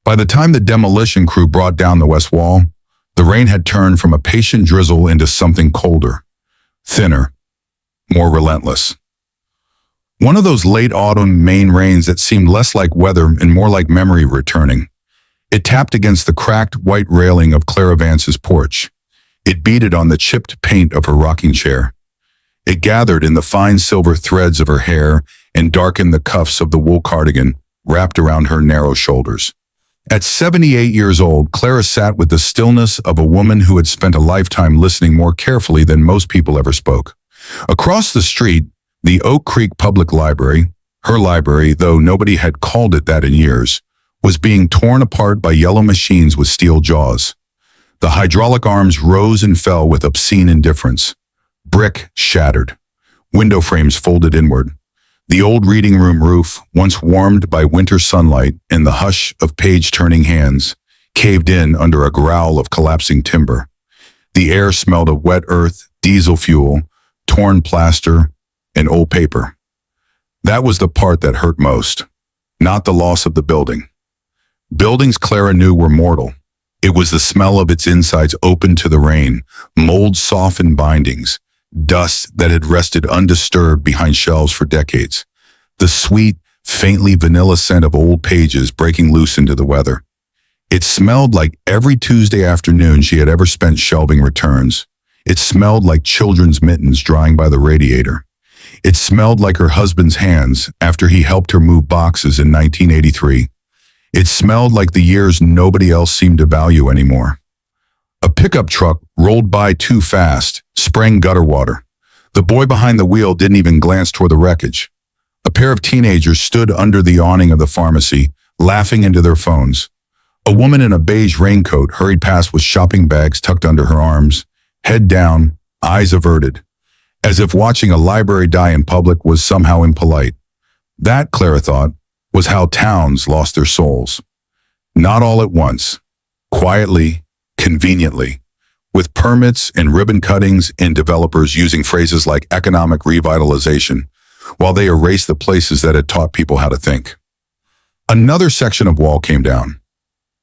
By the time the demolition crew brought down the west wall, the rain had turned from a patient drizzle into something colder, thinner, more relentless. One of those late autumn Maine rains that seemed less like weather and more like memory returning. It tapped against the cracked white railing of Clara Vance's porch. It beaded on the chipped paint of her rocking chair. It gathered in the fine silver threads of her hair and darkened the cuffs of the wool cardigan wrapped around her narrow shoulders. At 78 years old, Clara sat with the stillness of a woman who had spent a lifetime listening more carefully than most people ever spoke. Across the street, the Oak Creek Public Library, her library, though nobody had called it that in years, was being torn apart by yellow machines with steel jaws. The hydraulic arms rose and fell with obscene indifference. Brick shattered. Window frames folded inward. The old reading room roof, once warmed by winter sunlight and the hush of page-turning hands, caved in under a growl of collapsing timber. The air smelled of wet earth, diesel fuel, torn plaster, and old paper. That was the part that hurt most, not the loss of the building. Buildings Clara knew were mortal. It was the smell of its insides open to the rain, mold-softened bindings, dust that had rested undisturbed behind shelves for decades, the sweet, faintly vanilla scent of old pages breaking loose into the weather. It smelled like every Tuesday afternoon she had ever spent shelving returns. It smelled like children's mittens drying by the radiator. It smelled like her husband's hands after he helped her move boxes in 1983. It smelled like the years nobody else seemed to value anymore. A pickup truck rolled by too fast, spraying gutter water. The boy behind the wheel didn't even glance toward the wreckage. A pair of teenagers stood under the awning of the pharmacy, laughing into their phones. A woman in a beige raincoat hurried past with shopping bags tucked under her arms, head down, eyes averted, as if watching a library die in public was somehow impolite. That, Clara thought, was how towns lost their souls. Not all at once, quietly, conveniently, with permits and ribbon cuttings and developers using phrases like economic revitalization, while they erased the places that had taught people how to think. Another section of wall came down.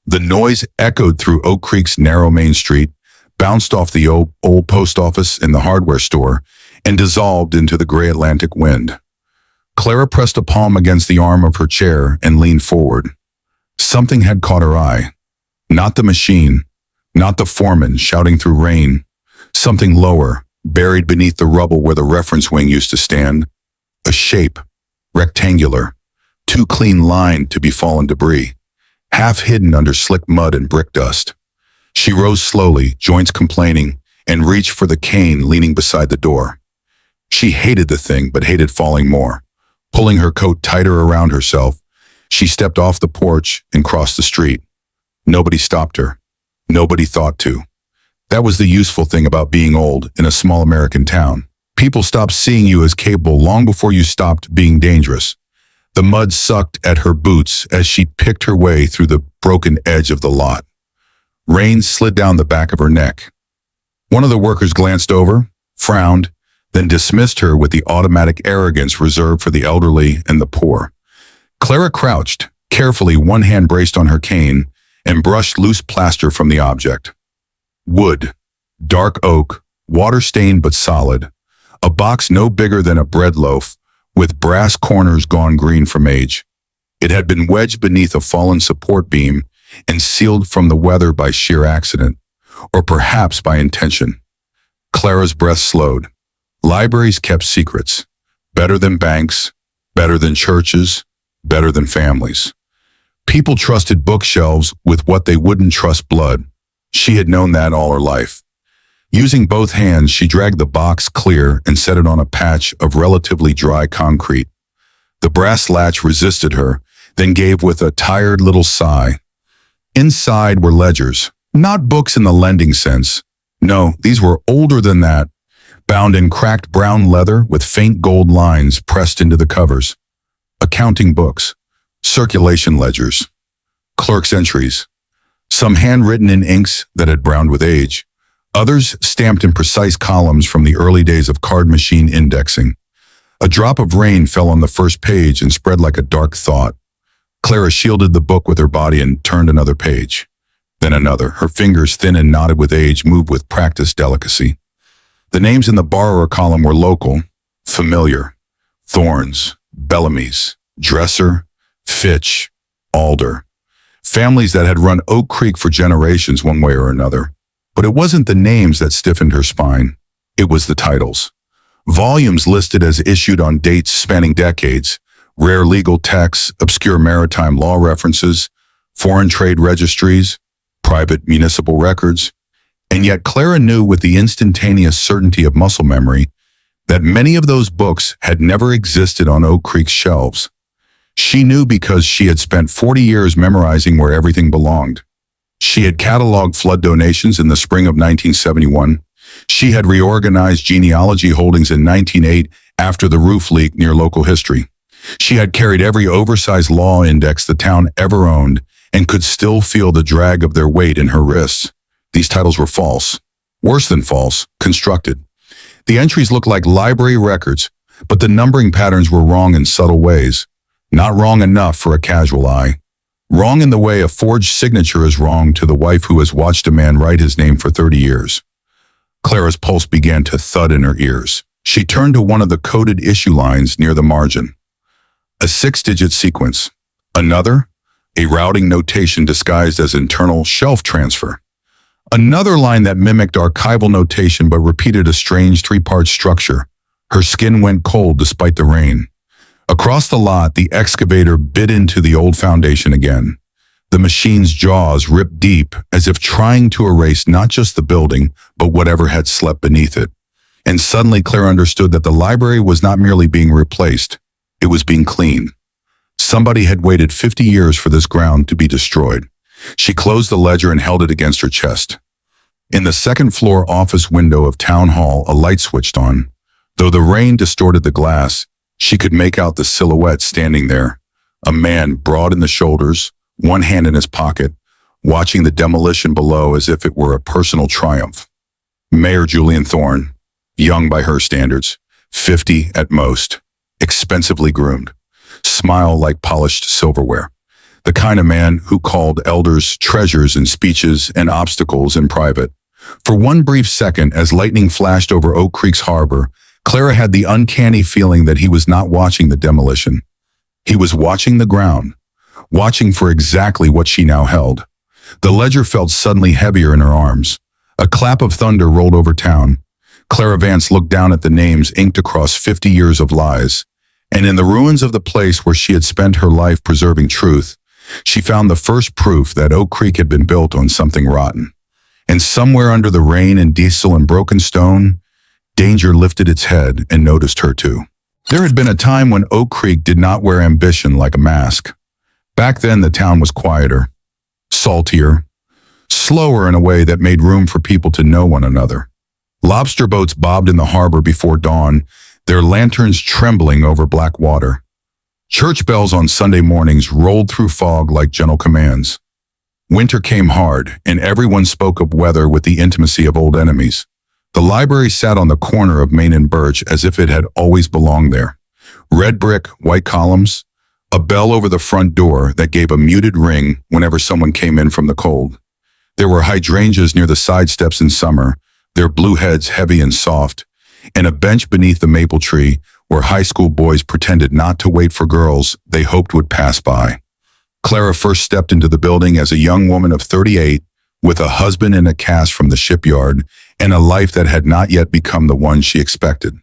The noise echoed through Oak Creek's narrow main street, bounced off the old post office and the hardware store, and dissolved into the gray Atlantic wind. Clara pressed a palm against the arm of her chair and leaned forward. Something had caught her eye. Not the machine, not the foreman shouting through rain. Something lower, buried beneath the rubble where the reference wing used to stand. A shape, rectangular, too clean lined to be fallen debris, half hidden under slick mud and brick dust. She rose slowly, joints complaining, and reached for the cane leaning beside the door. She hated the thing, but hated falling more. Pulling her coat tighter around herself, she stepped off the porch and crossed the street. Nobody stopped her. Nobody thought to. That was the useful thing about being old in a small American town. People stopped seeing you as capable long before you stopped being dangerous. The mud sucked at her boots as she picked her way through the broken edge of the lot. Rain slid down the back of her neck. One of the workers glanced over, frowned, then dismissed her with the automatic arrogance reserved for the elderly and the poor. Clara crouched, carefully, one hand braced on her cane, and brushed loose plaster from the object. Wood, dark oak, water-stained but solid. A box no bigger than a bread loaf, with brass corners gone green from age. It had been wedged beneath a fallen support beam and sealed from the weather by sheer accident, or perhaps by intention. Clara's breath slowed. Libraries kept secrets. Better than banks, better than churches, better than families. People trusted bookshelves with what they wouldn't trust blood. She had known that all her life. Using both hands, she dragged the box clear and set it on a patch of relatively dry concrete. The brass latch resisted her, then gave with a tired little sigh. Inside were ledgers, not books in the lending sense. No, these were older than that, bound in cracked brown leather with faint gold lines pressed into the covers. Accounting books, circulation ledgers, clerk's entries, some handwritten in inks that had browned with age, others stamped in precise columns from the early days of card machine indexing. A drop of rain fell on the first page and spread like a dark thought. Clara shielded the book with her body and turned another page. Then another. Her fingers, thin and knotted with age, moved with practiced delicacy. The names in the borrower column were local, familiar. Thorns, Bellamy's, Dresser, Fitch, Alder. Families that had run Oak Creek for generations one way or another. But it wasn't the names that stiffened her spine. It was the titles. Volumes listed as issued on dates spanning decades, rare legal texts, obscure maritime law references, foreign trade registries, private municipal records. And yet Clara knew with the instantaneous certainty of muscle memory that many of those books had never existed on Oak Creek's shelves. She knew because she had spent 40 years memorizing where everything belonged. She had cataloged flood donations in the spring of 1971. She had reorganized genealogy holdings in 1908 after the roof leak near local history. She had carried every oversized law index the town ever owned and could still feel the drag of their weight in her wrists. These titles were false. Worse than false, constructed. The entries looked like library records, but the numbering patterns were wrong in subtle ways. Not wrong enough for a casual eye. Wrong in the way a forged signature is wrong to the wife who has watched a man write his name for 30 years. Clara's pulse began to thud in her ears. She turned to one of the coded issue lines near the margin. A 6-digit sequence. Another, a routing notation disguised as internal shelf transfer. Another line that mimicked archival notation but repeated a strange 3-part structure. Her skin went cold despite the rain. Across the lot, the excavator bit into the old foundation again. The machine's jaws ripped deep, as if trying to erase not just the building, but whatever had slept beneath it. And suddenly Clara understood that the library was not merely being replaced, it was being cleaned. Somebody had waited 50 years for this ground to be destroyed. She closed the ledger and held it against her chest. In the second-floor office window of Town Hall, a light switched on. Though the rain distorted the glass, she could make out the silhouette standing there. A man, broad in the shoulders, one hand in his pocket, watching the demolition below as if it were a personal triumph. Mayor Julian Thorne, young by her standards, 50 at most, expensively groomed, smile like polished silverware. The kind of man who called elders treasures in speeches and obstacles in private. For one brief second, as lightning flashed over Oak Creek's harbor, Clara had the uncanny feeling that he was not watching the demolition. He was watching the ground, watching for exactly what she now held. The ledger felt suddenly heavier in her arms. A clap of thunder rolled over town. Clara Vance looked down at the names inked across 50 years of lies. And in the ruins of the place where she had spent her life preserving truth, she found the first proof that Oak Creek had been built on something rotten. And somewhere under the rain and diesel and broken stone, danger lifted its head and noticed her too. There had been a time when Oak Creek did not wear ambition like a mask. Back then the town was quieter, saltier, slower in a way that made room for people to know one another. Lobster boats bobbed in the harbor before dawn, their lanterns trembling over black water. Church bells on Sunday mornings rolled through fog like gentle commands. Winter came hard, and everyone spoke of weather with the intimacy of old enemies. The library sat on the corner of Maine and Birch as if it had always belonged there. Red brick, white columns, a bell over the front door that gave a muted ring whenever someone came in from the cold. There were hydrangeas near the side steps in summer, their blue heads heavy and soft, and a bench beneath the maple tree where high school boys pretended not to wait for girls they hoped would pass by. Clara first stepped into the building as a young woman of 38, with a husband in a cast from the shipyard and a life that had not yet become the one she expected.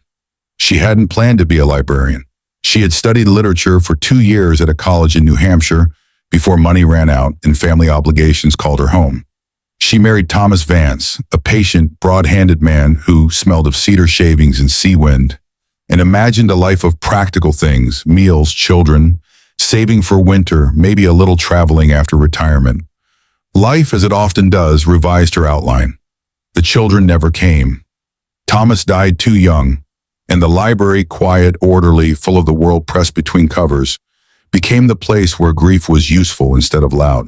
She hadn't planned to be a librarian. She had studied literature for 2 years at a college in New Hampshire before money ran out and family obligations called her home. She married Thomas Vance, a patient, broad-handed man who smelled of cedar shavings and sea wind, and imagined a life of practical things, meals, children, saving for winter, maybe a little traveling after retirement. Life, as it often does, revised her outline. The children never came. Thomas died too young, and the library, quiet, orderly, full of the world pressed between covers, became the place where grief was useful instead of loud.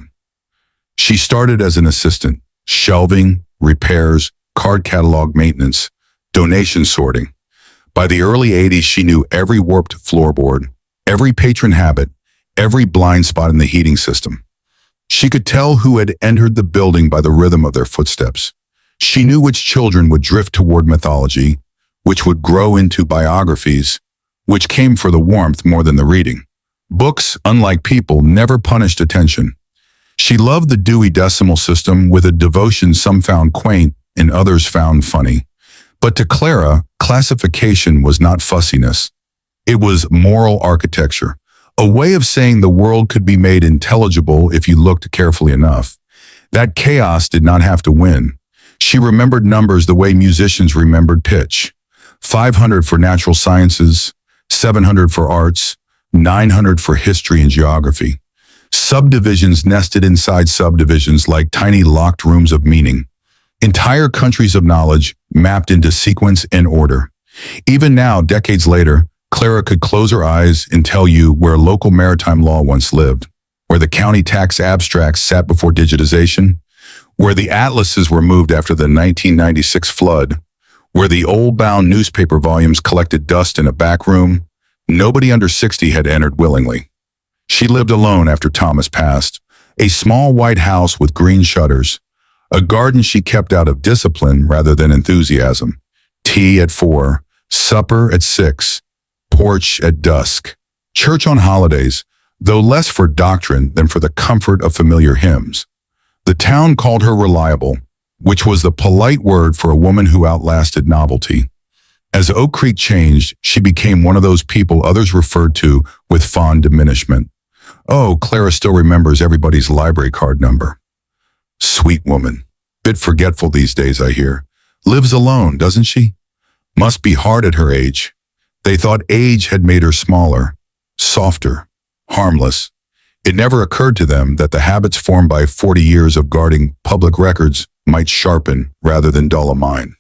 She started as an assistant, shelving, repairs, card catalog maintenance, donation sorting. By the early 80s, she knew every warped floorboard, every patron habit, every blind spot in the heating system. She could tell who had entered the building by the rhythm of their footsteps. She knew which children would drift toward mythology, which would grow into biographies, which came for the warmth more than the reading. Books, unlike people, never punished attention. She loved the Dewey Decimal System with a devotion some found quaint and others found funny. But to Clara, classification was not fussiness. It was moral architecture, a way of saying the world could be made intelligible if you looked carefully enough. That chaos did not have to win. She remembered numbers the way musicians remembered pitch. 500 for natural sciences, 700 for arts, 900 for history and geography. Subdivisions nested inside subdivisions like tiny locked rooms of meaning. Entire countries of knowledge mapped into sequence and order. Even now, decades later, Clara could close her eyes and tell you where local maritime law once lived, where the county tax abstracts sat before digitization, where the atlases were moved after the 1996 flood, where the old-bound newspaper volumes collected dust in a back room. Nobody under 60 had entered willingly. She lived alone after Thomas passed, a small white house with green shutters, a garden she kept out of discipline rather than enthusiasm, tea at 4, supper at 6, porch at dusk, church on holidays, though less for doctrine than for the comfort of familiar hymns. The town called her reliable, which was the polite word for a woman who outlasted novelty. As Oak Creek changed, she became one of those people others referred to with fond diminishment. Oh, Clara still remembers everybody's library card number. Sweet woman. Bit forgetful these days, I hear. Lives alone, doesn't she? Must be hard at her age. They thought age had made her smaller, softer, harmless. It never occurred to them that the habits formed by 40 years of guarding public records might sharpen rather than dull a mind.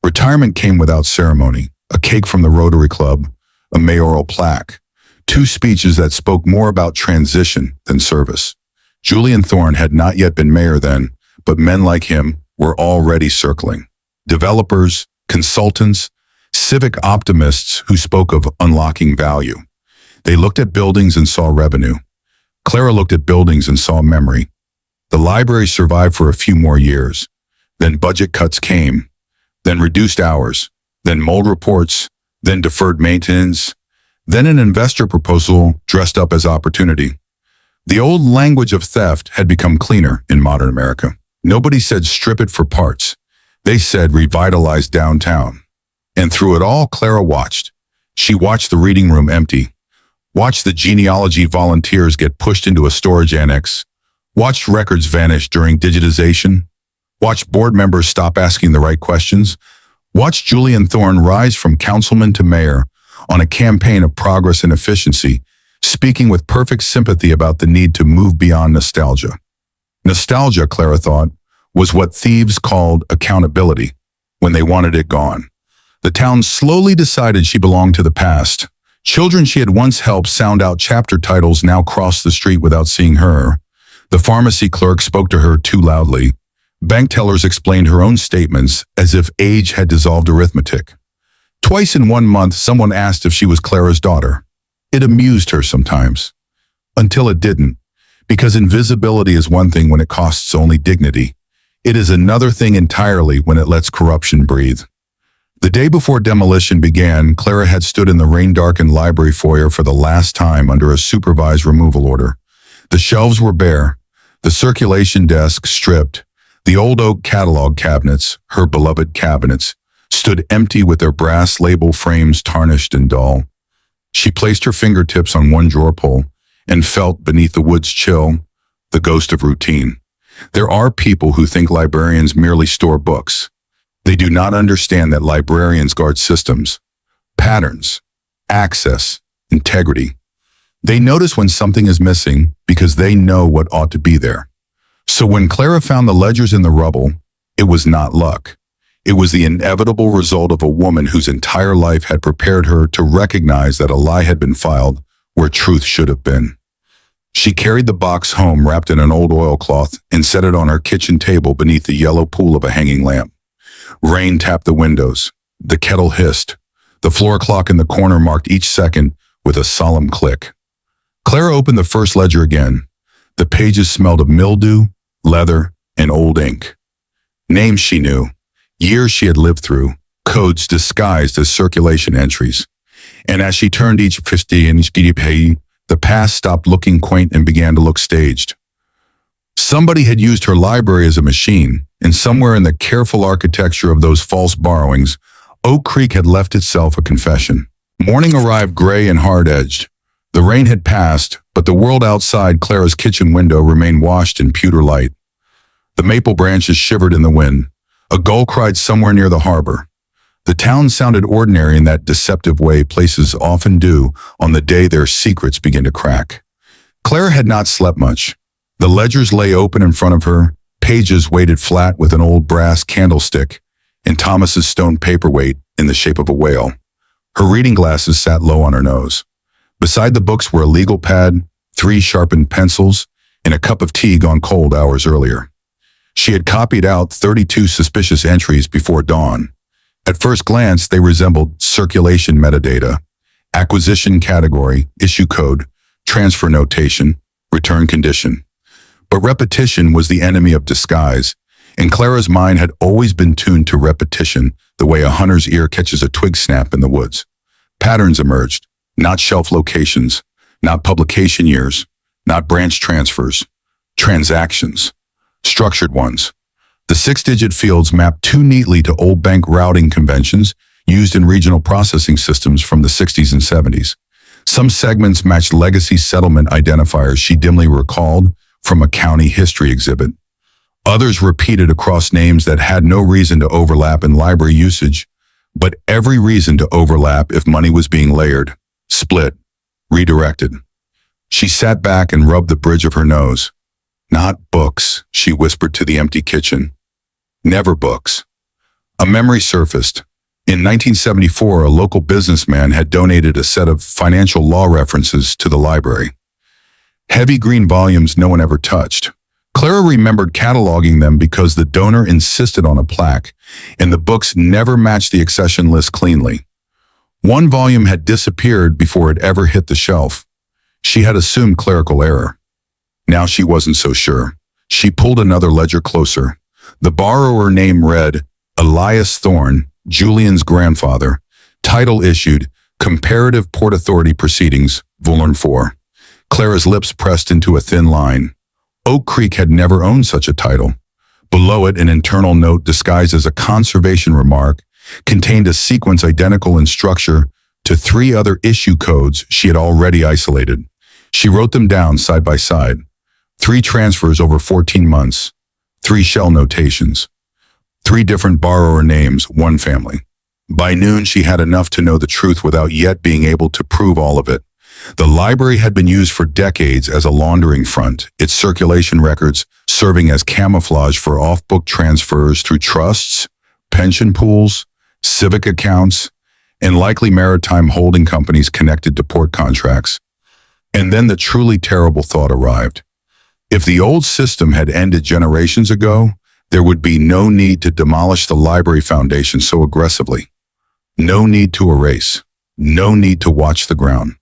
Retirement came without ceremony, a cake from the Rotary Club, a mayoral plaque, 2 speeches that spoke more about transition than service. Julian Thorne had not yet been mayor then, but men like him were already circling. Developers, consultants, civic optimists who spoke of unlocking value. They looked at buildings and saw revenue. Clara looked at buildings and saw memory. The library survived for a few more years. Then budget cuts came. Then reduced hours. Then mold reports. Then deferred maintenance. Then an investor proposal dressed up as opportunity. The old language of theft had become cleaner in modern America. Nobody said strip it for parts. They said revitalize downtown. And through it all, Clara watched. She watched the reading room empty. Watched the genealogy volunteers get pushed into a storage annex. Watched records vanish during digitization. Watched board members stop asking the right questions. Watched Julian Thorne rise from councilman to mayor on a campaign of progress and efficiency, speaking with perfect sympathy about the need to move beyond nostalgia. Nostalgia, Clara thought, was what thieves called accountability when they wanted it gone. The town slowly decided she belonged to the past. Children she had once helped sound out chapter titles now crossed the street without seeing her. The pharmacy clerk spoke to her too loudly. Bank tellers explained her own statements as if age had dissolved arithmetic. Twice in 1 month, someone asked if she was Clara's daughter. It amused her sometimes. Until it didn't. Because invisibility is one thing when it costs only dignity. It is another thing entirely when it lets corruption breathe. The day before demolition began, Clara had stood in the rain-darkened library foyer for the last time under a supervised removal order. The shelves were bare, the circulation desk stripped, the old oak catalog cabinets, her beloved cabinets, stood empty with their brass label frames tarnished and dull. She placed her fingertips on one drawer pull and felt beneath the wood's chill the ghost of routine. There are people who think librarians merely store books. They do not understand that librarians guard systems, patterns, access, integrity. They notice when something is missing because they know what ought to be there. So when Clara found the ledgers in the rubble, it was not luck. It was the inevitable result of a woman whose entire life had prepared her to recognize that a lie had been filed where truth should have been. She carried the box home wrapped in an old oilcloth and set it on her kitchen table beneath the yellow pool of a hanging lamp. Rain tapped the windows. The kettle hissed. The floor clock in the corner marked each second with a solemn click. Clara opened the first ledger again. The pages smelled of mildew, leather, and old ink. Names she knew, years she had lived through, codes disguised as circulation entries. And as she turned each 50 and each page, the past stopped looking quaint and began to look staged. Somebody had used her library as a machine, and somewhere in the careful architecture of those false borrowings, Oak Creek had left itself a confession. Morning arrived gray and hard-edged. The rain had passed, but the world outside Clara's kitchen window remained washed in pewter light. The maple branches shivered in the wind. A gull cried somewhere near the harbor. The town sounded ordinary in that deceptive way places often do on the day their secrets begin to crack. Clara had not slept much. The ledgers lay open in front of her, pages weighted flat with an old brass candlestick, and Thomas's stone paperweight in the shape of a whale. Her reading glasses sat low on her nose. Beside the books were a legal pad, 3 sharpened pencils, and a cup of tea gone cold hours earlier. She had copied out 32 suspicious entries before dawn. At first glance, they resembled circulation metadata, acquisition category, issue code, transfer notation, return condition. But repetition was the enemy of disguise, and Clara's mind had always been tuned to repetition the way a hunter's ear catches a twig snap in the woods. Patterns emerged, not shelf locations, not publication years, not branch transfers, transactions, structured ones. The 6-digit fields mapped too neatly to old bank routing conventions used in regional processing systems from the 60s and 70s. Some segments matched legacy settlement identifiers she dimly recalled from a county history exhibit. Others repeated across names that had no reason to overlap in library usage, but every reason to overlap if money was being layered, split, redirected. She sat back and rubbed the bridge of her nose. Not books, she whispered to the empty kitchen. Never books. A memory surfaced. In 1974, a local businessman had donated a set of financial law references to the library. Heavy green volumes no one ever touched. Clara remembered cataloging them because the donor insisted on a plaque, and the books never matched the accession list cleanly. One volume had disappeared before it ever hit the shelf. She had assumed clerical error. Now she wasn't so sure. She pulled another ledger closer. The borrower name read, Elias Thorne, Julian's grandfather. Title issued, Comparative Port Authority Proceedings, Vulnern 4. Clara's lips pressed into a thin line. Oak Creek had never owned such a title. Below it, an internal note disguised as a conservation remark contained a sequence identical in structure to 3 other issue codes she had already isolated. She wrote them down side by side. 3 transfers over 14 months, 3 shell notations, 3 different borrower names, 1 family. By noon, she had enough to know the truth without yet being able to prove all of it. The library had been used for decades as a laundering front, its circulation records serving as camouflage for off-book transfers through trusts, pension pools, civic accounts, and likely maritime holding companies connected to port contracts. And then the truly terrible thought arrived. If the old system had ended generations ago, there would be no need to demolish the library foundation so aggressively. No need to erase. No need to watch the ground.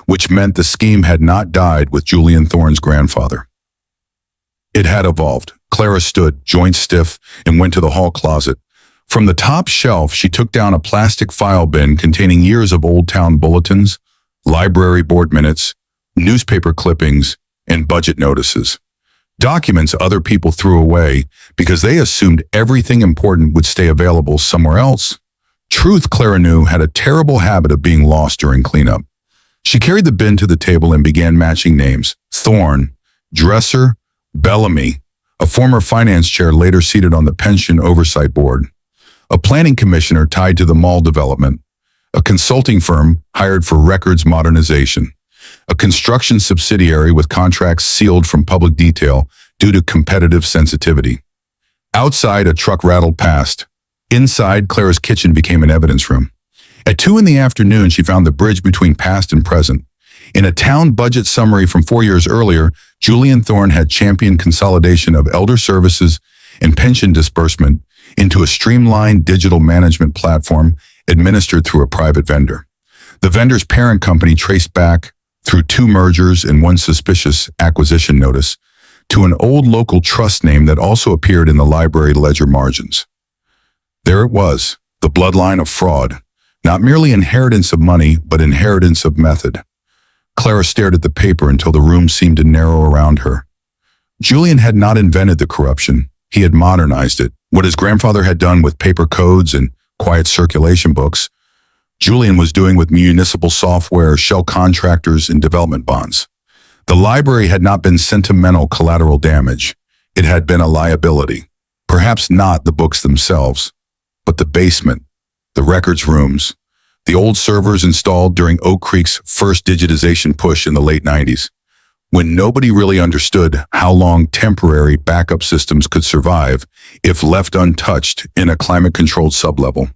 Which meant the scheme had not died with Julian Thorne's grandfather. It had evolved. Clara stood, joints stiff, and went to the hall closet. From the top shelf, she took down a plastic file bin containing years of Old Town bulletins, library board minutes, newspaper clippings, and budget notices. Documents other people threw away because they assumed everything important would stay available somewhere else. Truth, Clara knew, had a terrible habit of being lost during cleanup. She carried the bin to the table and began matching names. Thorne, Dresser, Bellamy, a former finance chair later seated on the pension oversight board, a planning commissioner tied to the mall development, a consulting firm hired for records modernization, a construction subsidiary with contracts sealed from public detail due to competitive sensitivity. Outside, a truck rattled past. Inside, Clara's kitchen became an evidence room. At 2 in the afternoon, she found the bridge between past and present. In a town budget summary from 4 years earlier, Julian Thorne had championed consolidation of elder services and pension disbursement into a streamlined digital management platform administered through a private vendor. The vendor's parent company traced back through 2 mergers and 1 suspicious acquisition notice, to an old local trust name that also appeared in the library ledger margins. There it was, the bloodline of fraud, not merely inheritance of money, but inheritance of method. Clara stared at the paper until the room seemed to narrow around her. Julian had not invented the corruption, he had modernized it. What his grandfather had done with paper codes and quiet circulation books, Julian was doing with municipal software, shell contractors, and development bonds. The library had not been sentimental collateral damage. It had been a liability. Perhaps not the books themselves, but the basement, the records rooms, the old servers installed during Oak Creek's first digitization push in the late 90s, when nobody really understood how long temporary backup systems could survive if left untouched in a climate-controlled sublevel.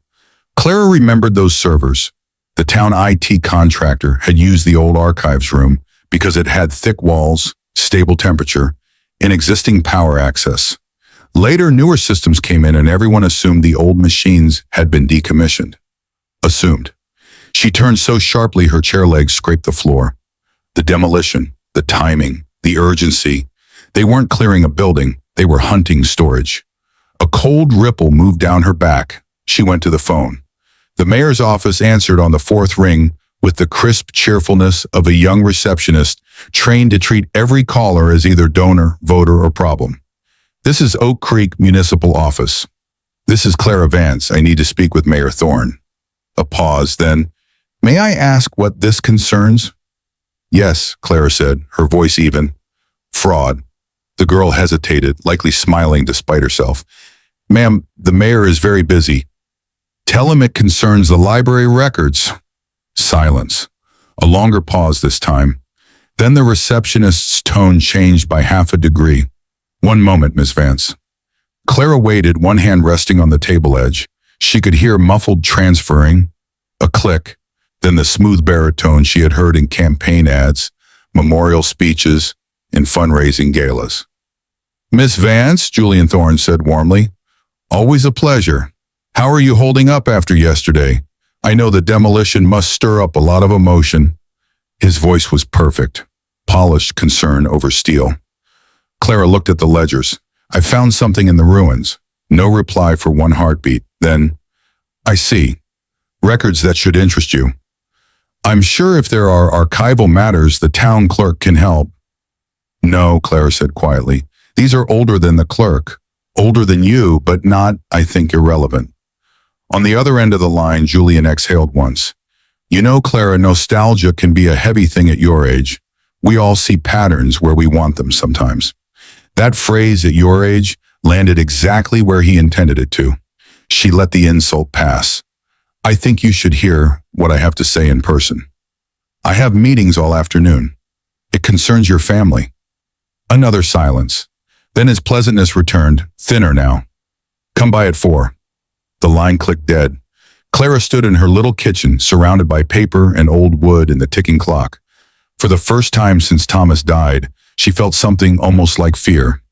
Clara remembered those servers. The town IT contractor had used the old archives room because it had thick walls, stable temperature, and existing power access. Later, newer systems came in and everyone assumed the old machines had been decommissioned. Assumed. She turned so sharply her chair legs scraped the floor. The demolition, the timing, the urgency. They weren't clearing a building, they were hunting storage. A cold ripple moved down her back. She went to the phone. The mayor's office answered on the 4th ring with the crisp cheerfulness of a young receptionist trained to treat every caller as either donor, voter, or problem. This is Oak Creek Municipal Office. This is Clara Vance. I need to speak with Mayor Thorne. A pause, then, may I ask what this concerns? Yes, Clara said, her voice even. Fraud. The girl hesitated, likely smiling despite herself. Ma'am, the mayor is very busy. Tell him it concerns the library records. Silence. A longer pause this time. Then the receptionist's tone changed by half a degree. One moment, Miss Vance. Clara waited, one hand resting on the table edge. She could hear muffled transferring, a click, then the smooth baritone she had heard in campaign ads, memorial speeches, and fundraising galas. Miss Vance, Julian Thorne said warmly. Always a pleasure. How are you holding up after yesterday? I know the demolition must stir up a lot of emotion. His voice was perfect, polished concern over steel. Clara looked at the ledgers. I found something in the ruins. No reply for 1 heartbeat. Then, I see. Records that should interest you. I'm sure if there are archival matters, the town clerk can help. No, Clara said quietly. These are older than the clerk. Older than you, but not, I think, irrelevant. On the other end of the line, Julian exhaled once. You know, Clara, nostalgia can be a heavy thing at your age. We all see patterns where we want them sometimes. That phrase, at your age, landed exactly where he intended it to. She let the insult pass. I think you should hear what I have to say in person. I have meetings all afternoon. It concerns your family. Another silence. Then his pleasantness returned, thinner now. Come by at 4. The line clicked dead. Clara stood in her little kitchen, surrounded by paper and old wood and the ticking clock. For the first time since Thomas died, she felt something almost like fear.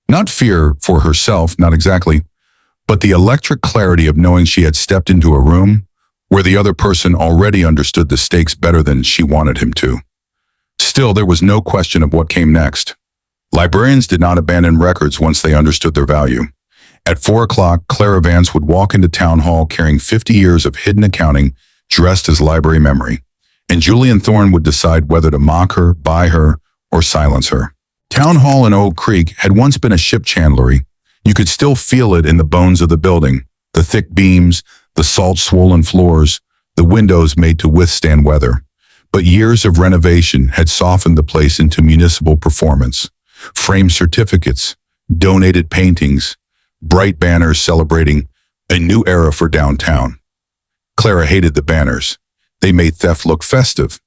Not fear for herself, not exactly, but the electric clarity of knowing she had stepped into a room where the other person already understood the stakes better than she wanted him to. Still, there was no question of what came next. Librarians did not abandon records once they understood their value. At 4 o'clock, Clara Vance would walk into town hall carrying 50 years of hidden accounting dressed as library memory, and Julian Thorne would decide whether to mock her, buy her, or silence her. Town Hall in Oak Creek had once been a ship chandlery. You could still feel it in the bones of the building, the thick beams, the salt-swollen floors, the windows made to withstand weather. But years of renovation had softened the place into municipal performance. Framed certificates, donated paintings, bright banners celebrating a new era for downtown. Clara hated the banners. They made theft look festive.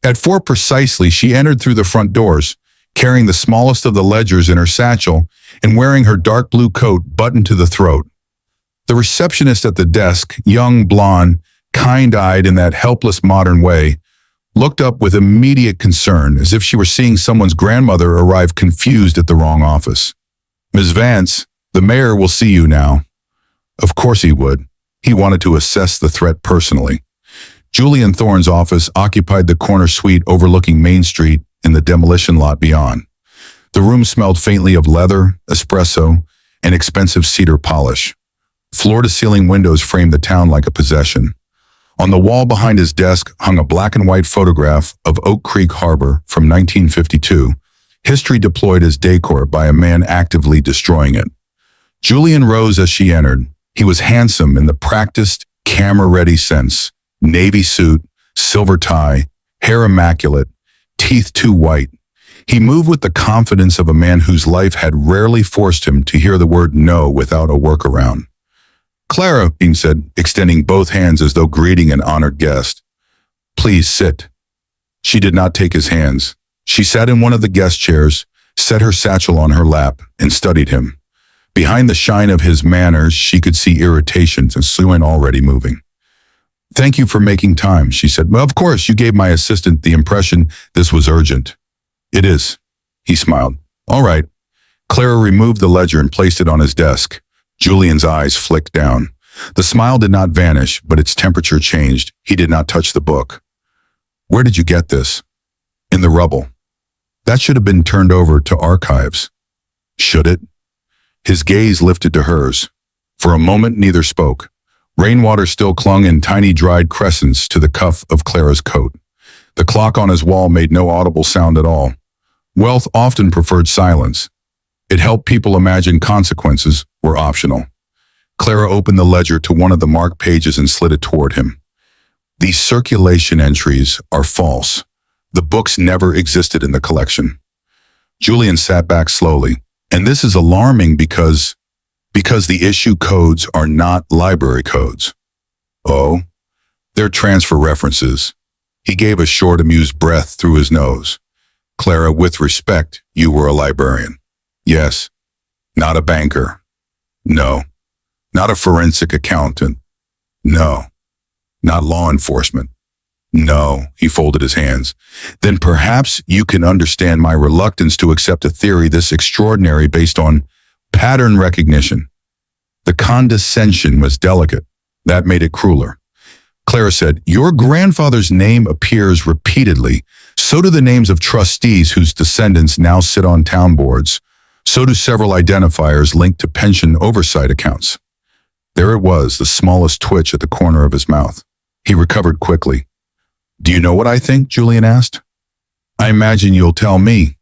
At 4 precisely, she entered through the front doors, carrying the smallest of the ledgers in her satchel and wearing her dark blue coat buttoned to the throat. The receptionist at the desk, young, blonde, kind-eyed in that helpless modern way, looked up with immediate concern, as if she were seeing someone's grandmother arrive confused at the wrong office. Ms. Vance, the mayor will see you now. Of course he would. He wanted to assess the threat personally. Julian Thorne's office occupied the corner suite overlooking Main Street in the demolition lot beyond. The room smelled faintly of leather, espresso, and expensive cedar polish. Floor-to-ceiling windows framed the town like a possession. On the wall behind his desk hung a black and white photograph of Oak Creek Harbor from 1952, history deployed as decor by a man actively destroying it. Julian rose as she entered. He was handsome in the practiced, camera-ready sense. Navy suit, silver tie, hair immaculate, teeth too white. He moved with the confidence of a man whose life had rarely forced him to hear the word no without a workaround. "Clara," he said, extending both hands as though greeting an honored guest. "Please sit." She did not take his hands. She sat in one of the guest chairs, set her satchel on her lap, and studied him. Behind the shine of his manners, she could see irritation and Suin already moving. "Thank you for making time," she said. "Well, of course, you gave my assistant the impression this was urgent." "It is," he smiled. "All right." Clara removed the ledger and placed it on his desk. Julian's eyes flicked down. The smile did not vanish, but its temperature changed. He did not touch the book. "Where did you get this?" "In the rubble." "That should have been turned over to archives." "Should it?" His gaze lifted to hers. For a moment, neither spoke. Rainwater still clung in tiny dried crescents to the cuff of Clara's coat. The clock on his wall made no audible sound at all. Wealth often preferred silence. It helped people imagine consequences were optional. Clara opened the ledger to one of the marked pages and slid it toward him. "These circulation entries are false. The books never existed in the collection." Julian sat back slowly. "And this is alarming because the issue codes are not library codes." "Oh, they're transfer references." He gave a short, amused breath through his nose. "Clara, with respect, you were a librarian." "Yes." "Not a banker." "No." "Not a forensic accountant." "No." "Not law enforcement." "No." He folded his hands. "Then perhaps you can understand my reluctance to accept a theory this extraordinary based on pattern recognition." The condescension was delicate. That made it crueler. Clara said, "Your grandfather's name appears repeatedly. So do the names of trustees whose descendants now sit on town boards. So do several identifiers linked to pension oversight accounts." There it was, the smallest twitch at the corner of his mouth. He recovered quickly. "Do you know what I think?" Julian asked. "I imagine you'll tell me."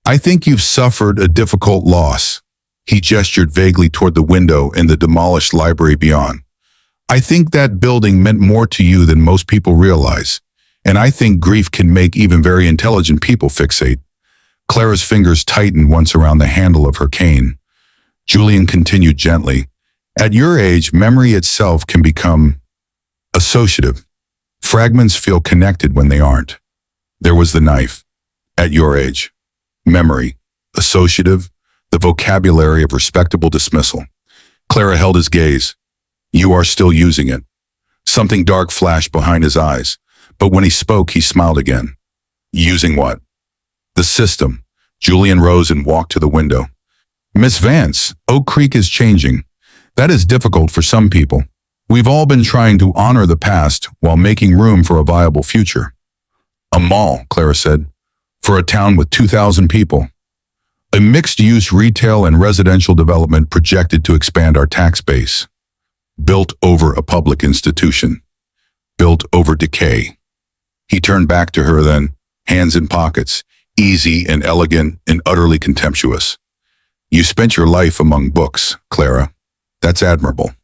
"I think you've suffered a difficult loss." He gestured vaguely toward the window in the demolished library beyond. "I think that building meant more to you than most people realize, and I think grief can make even very intelligent people fixate." Clara's fingers tightened once around the handle of her cane. Julian continued gently, "At your age, memory itself can become associative. Fragments feel connected when they aren't." There was the knife. At your age. Memory. Associative. The vocabulary of respectable dismissal. Clara held his gaze. "You are still using it." Something dark flashed behind his eyes, but when he spoke, he smiled again. "Using what?" "The system." Julian rose and walked to the window. "Miss Vance, Oak Creek is changing. That is difficult for some people. We've all been trying to honor the past while making room for a viable future." "A mall," Clara said, "for a town with 2,000 people. A mixed-use retail and residential development projected to expand our tax base. Built over a public institution. Built over decay." He turned back to her then, hands in pockets, easy and elegant and utterly contemptuous. "You spent your life among books, Clara. That's admirable.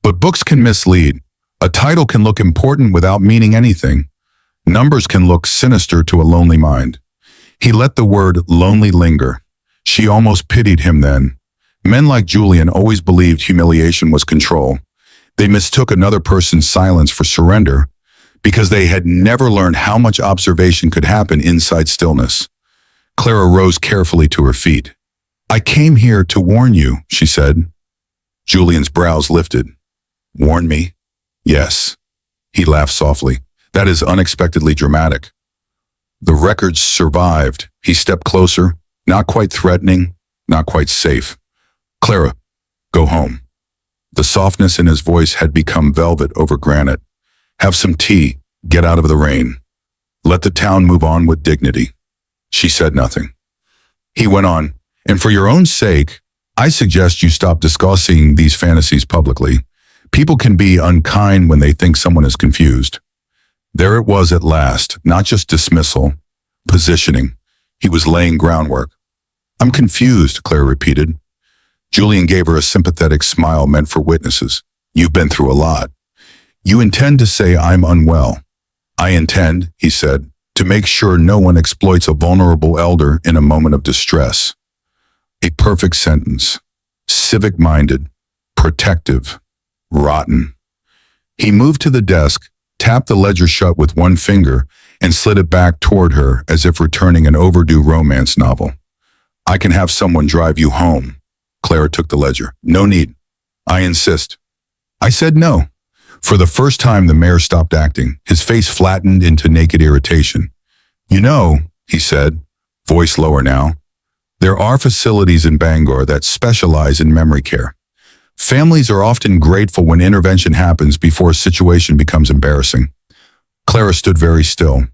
But books can mislead. A title can look important without meaning anything. Numbers can look sinister to a lonely mind." He let the word lonely linger. She almost pitied him then. Men like Julian always believed humiliation was control. They mistook another person's silence for surrender because they had never learned how much observation could happen inside stillness. Clara rose carefully to her feet. "I came here to warn you," she said. Julian's brows lifted. "Warn me?" "Yes." He laughed softly. "That is unexpectedly dramatic." The records survived. He stepped closer, not quite threatening, not quite safe. "Clara, go home." The softness in his voice had become velvet over granite. Have some tea. Get out of the rain. Let the town move on with dignity. She said nothing. He went on, and for your own sake, I suggest you stop discussing these fantasies publicly. People can be unkind when they think someone is confused. There it was at last, not just dismissal, positioning. He was laying groundwork. I'm confused, Claire repeated. Julian gave her a sympathetic smile meant for witnesses. You've been through a lot. You intend to say I'm unwell. I intend, he said, to make sure no one exploits a vulnerable elder in a moment of distress. A perfect sentence. Civic-minded, protective, rotten. He moved to the desk, tapped the ledger shut with one finger, and slid it back toward her as if returning an overdue romance novel. I can have someone drive you home. Clara took the ledger. No need. I insist. I said no. For the first time, the mayor stopped acting. His face flattened into naked irritation. You know, he said, voice lower now, there are facilities in Bangor that specialize in memory care. Families are often grateful when intervention happens before a situation becomes embarrassing. Clara stood very still.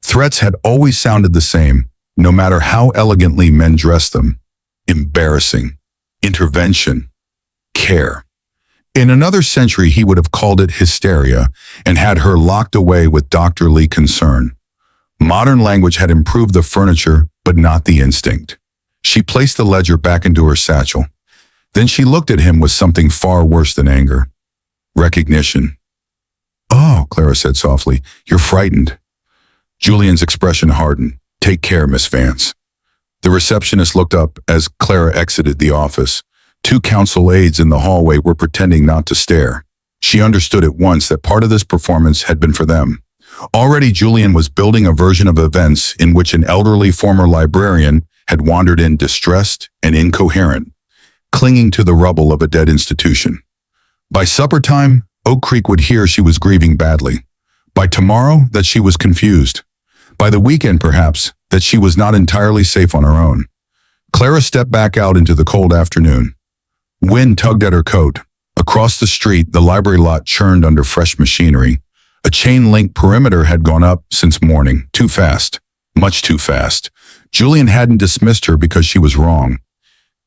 Threats had always sounded the same, no matter how elegantly men dressed them. Embarrassing. Intervention. Care. In another century, he would have called it hysteria and had her locked away with doctorly concern. Modern language had improved the furniture, but not the instinct. She placed the ledger back into her satchel. Then she looked at him with something far worse than anger. Recognition. Oh, Clara said softly, you're frightened. Julian's expression hardened. Take care, Miss Vance. The receptionist looked up as Clara exited the office. Two council aides in the hallway were pretending not to stare. She understood at once that part of this performance had been for them. Already Julian was building a version of events in which an elderly former librarian had wandered in distressed and incoherent, clinging to the rubble of a dead institution. By supper time, Oak Creek would hear she was grieving badly. By tomorrow, that she was confused. By the weekend, perhaps, that she was not entirely safe on her own. Clara stepped back out into the cold afternoon. Wind tugged at her coat. Across the street, the library lot churned under fresh machinery. A chain-link perimeter had gone up since morning. Too fast. Much too fast. Julian hadn't dismissed her because she was wrong.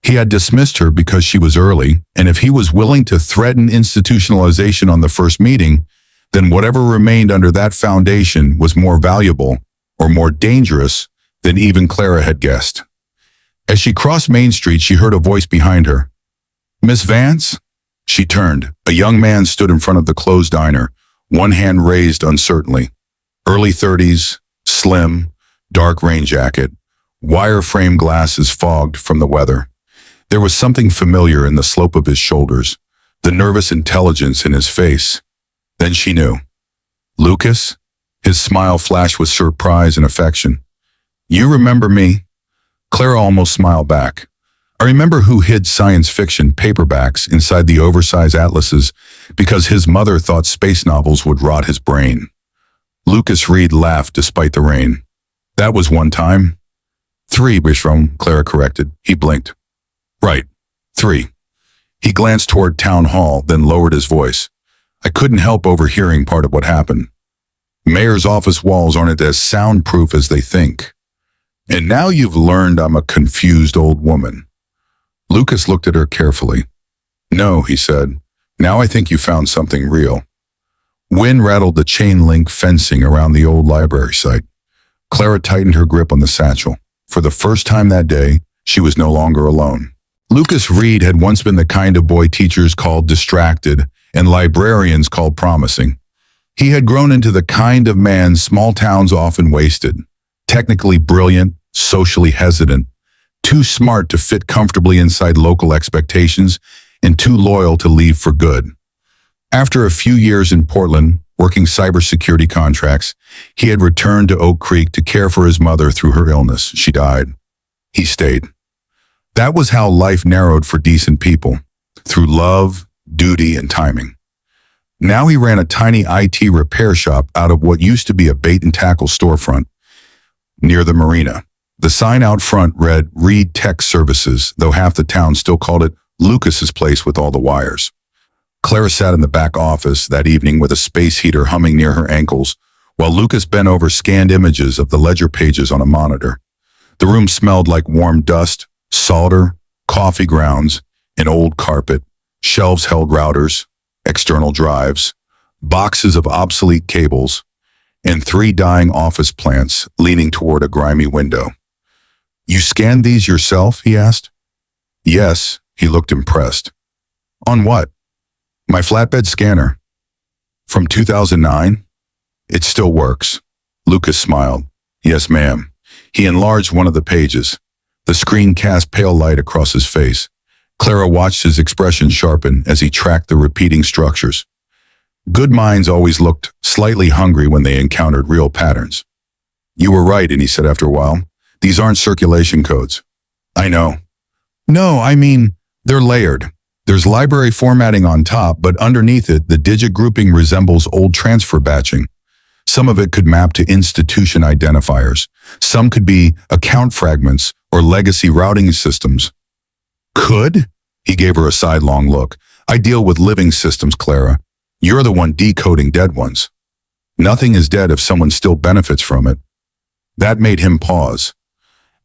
He had dismissed her because she was early, and if he was willing to threaten institutionalization on the first meeting, then whatever remained under that foundation was more valuable or more dangerous than even Clara had guessed. As she crossed Main Street, she heard a voice behind her. Miss Vance? She turned. A young man stood in front of the closed diner, one hand raised uncertainly. Early 30s, slim, dark rain jacket, wire-frame glasses fogged from the weather. There was something familiar in the slope of his shoulders, the nervous intelligence in his face. Then she knew. Lucas? His smile flashed with surprise and affection. You remember me? Clara almost smiled back. I remember who hid science fiction paperbacks inside the oversized atlases because his mother thought space novels would rot his brain. Lucas Reed laughed despite the rain. That was one time. 3, Bishram, Clara corrected. He blinked. Right. 3. He glanced toward Town Hall, then lowered his voice. I couldn't help overhearing part of what happened. Mayor's office walls aren't as soundproof as they think. And now you've learned I'm a confused old woman. Lucas looked at her carefully. No, he said. Now I think you found something real. Wind rattled the chain-link fencing around the old library site. Clara tightened her grip on the satchel. For the first time that day, she was no longer alone. Lucas Reed had once been the kind of boy teachers called distracted and librarians called promising. He had grown into the kind of man small towns often wasted. Technically brilliant, socially hesitant, too smart to fit comfortably inside local expectations, and too loyal to leave for good. After a few years in Portland, working cybersecurity contracts, he had returned to Oak Creek to care for his mother through her illness. She died. He stayed. That was how life narrowed for decent people, through love, duty, and timing. Now he ran a tiny IT repair shop out of what used to be a bait-and-tackle storefront near the marina. The sign out front read Reed Tech Services, though half the town still called it Lucas's place with all the wires. Clara sat in the back office that evening with a space heater humming near her ankles, while Lucas bent over scanned images of the ledger pages on a monitor. The room smelled like warm dust, solder, coffee grounds, an old carpet. Shelves held routers, external drives, boxes of obsolete cables, and 3 dying office plants leaning toward a grimy window. "You scanned these yourself?" he asked. "Yes," he looked impressed. "On what?" "My flatbed scanner." "From 2009? "It still works." Lucas smiled. "Yes, ma'am." He enlarged one of the pages. The screen cast pale light across his face. Clara watched his expression sharpen as he tracked the repeating structures. Good minds always looked slightly hungry when they encountered real patterns. "You were right," and he said after a while. "These aren't circulation codes." "I know." "No, I mean, they're layered. There's library formatting on top, but underneath it, the digit grouping resembles old transfer batching. Some of it could map to institution identifiers. Some could be account fragments or legacy routing systems." "Could?" He gave her a sidelong look. "I deal with living systems, Clara. You're the one decoding dead ones. Nothing is dead if someone still benefits from it." That made him pause.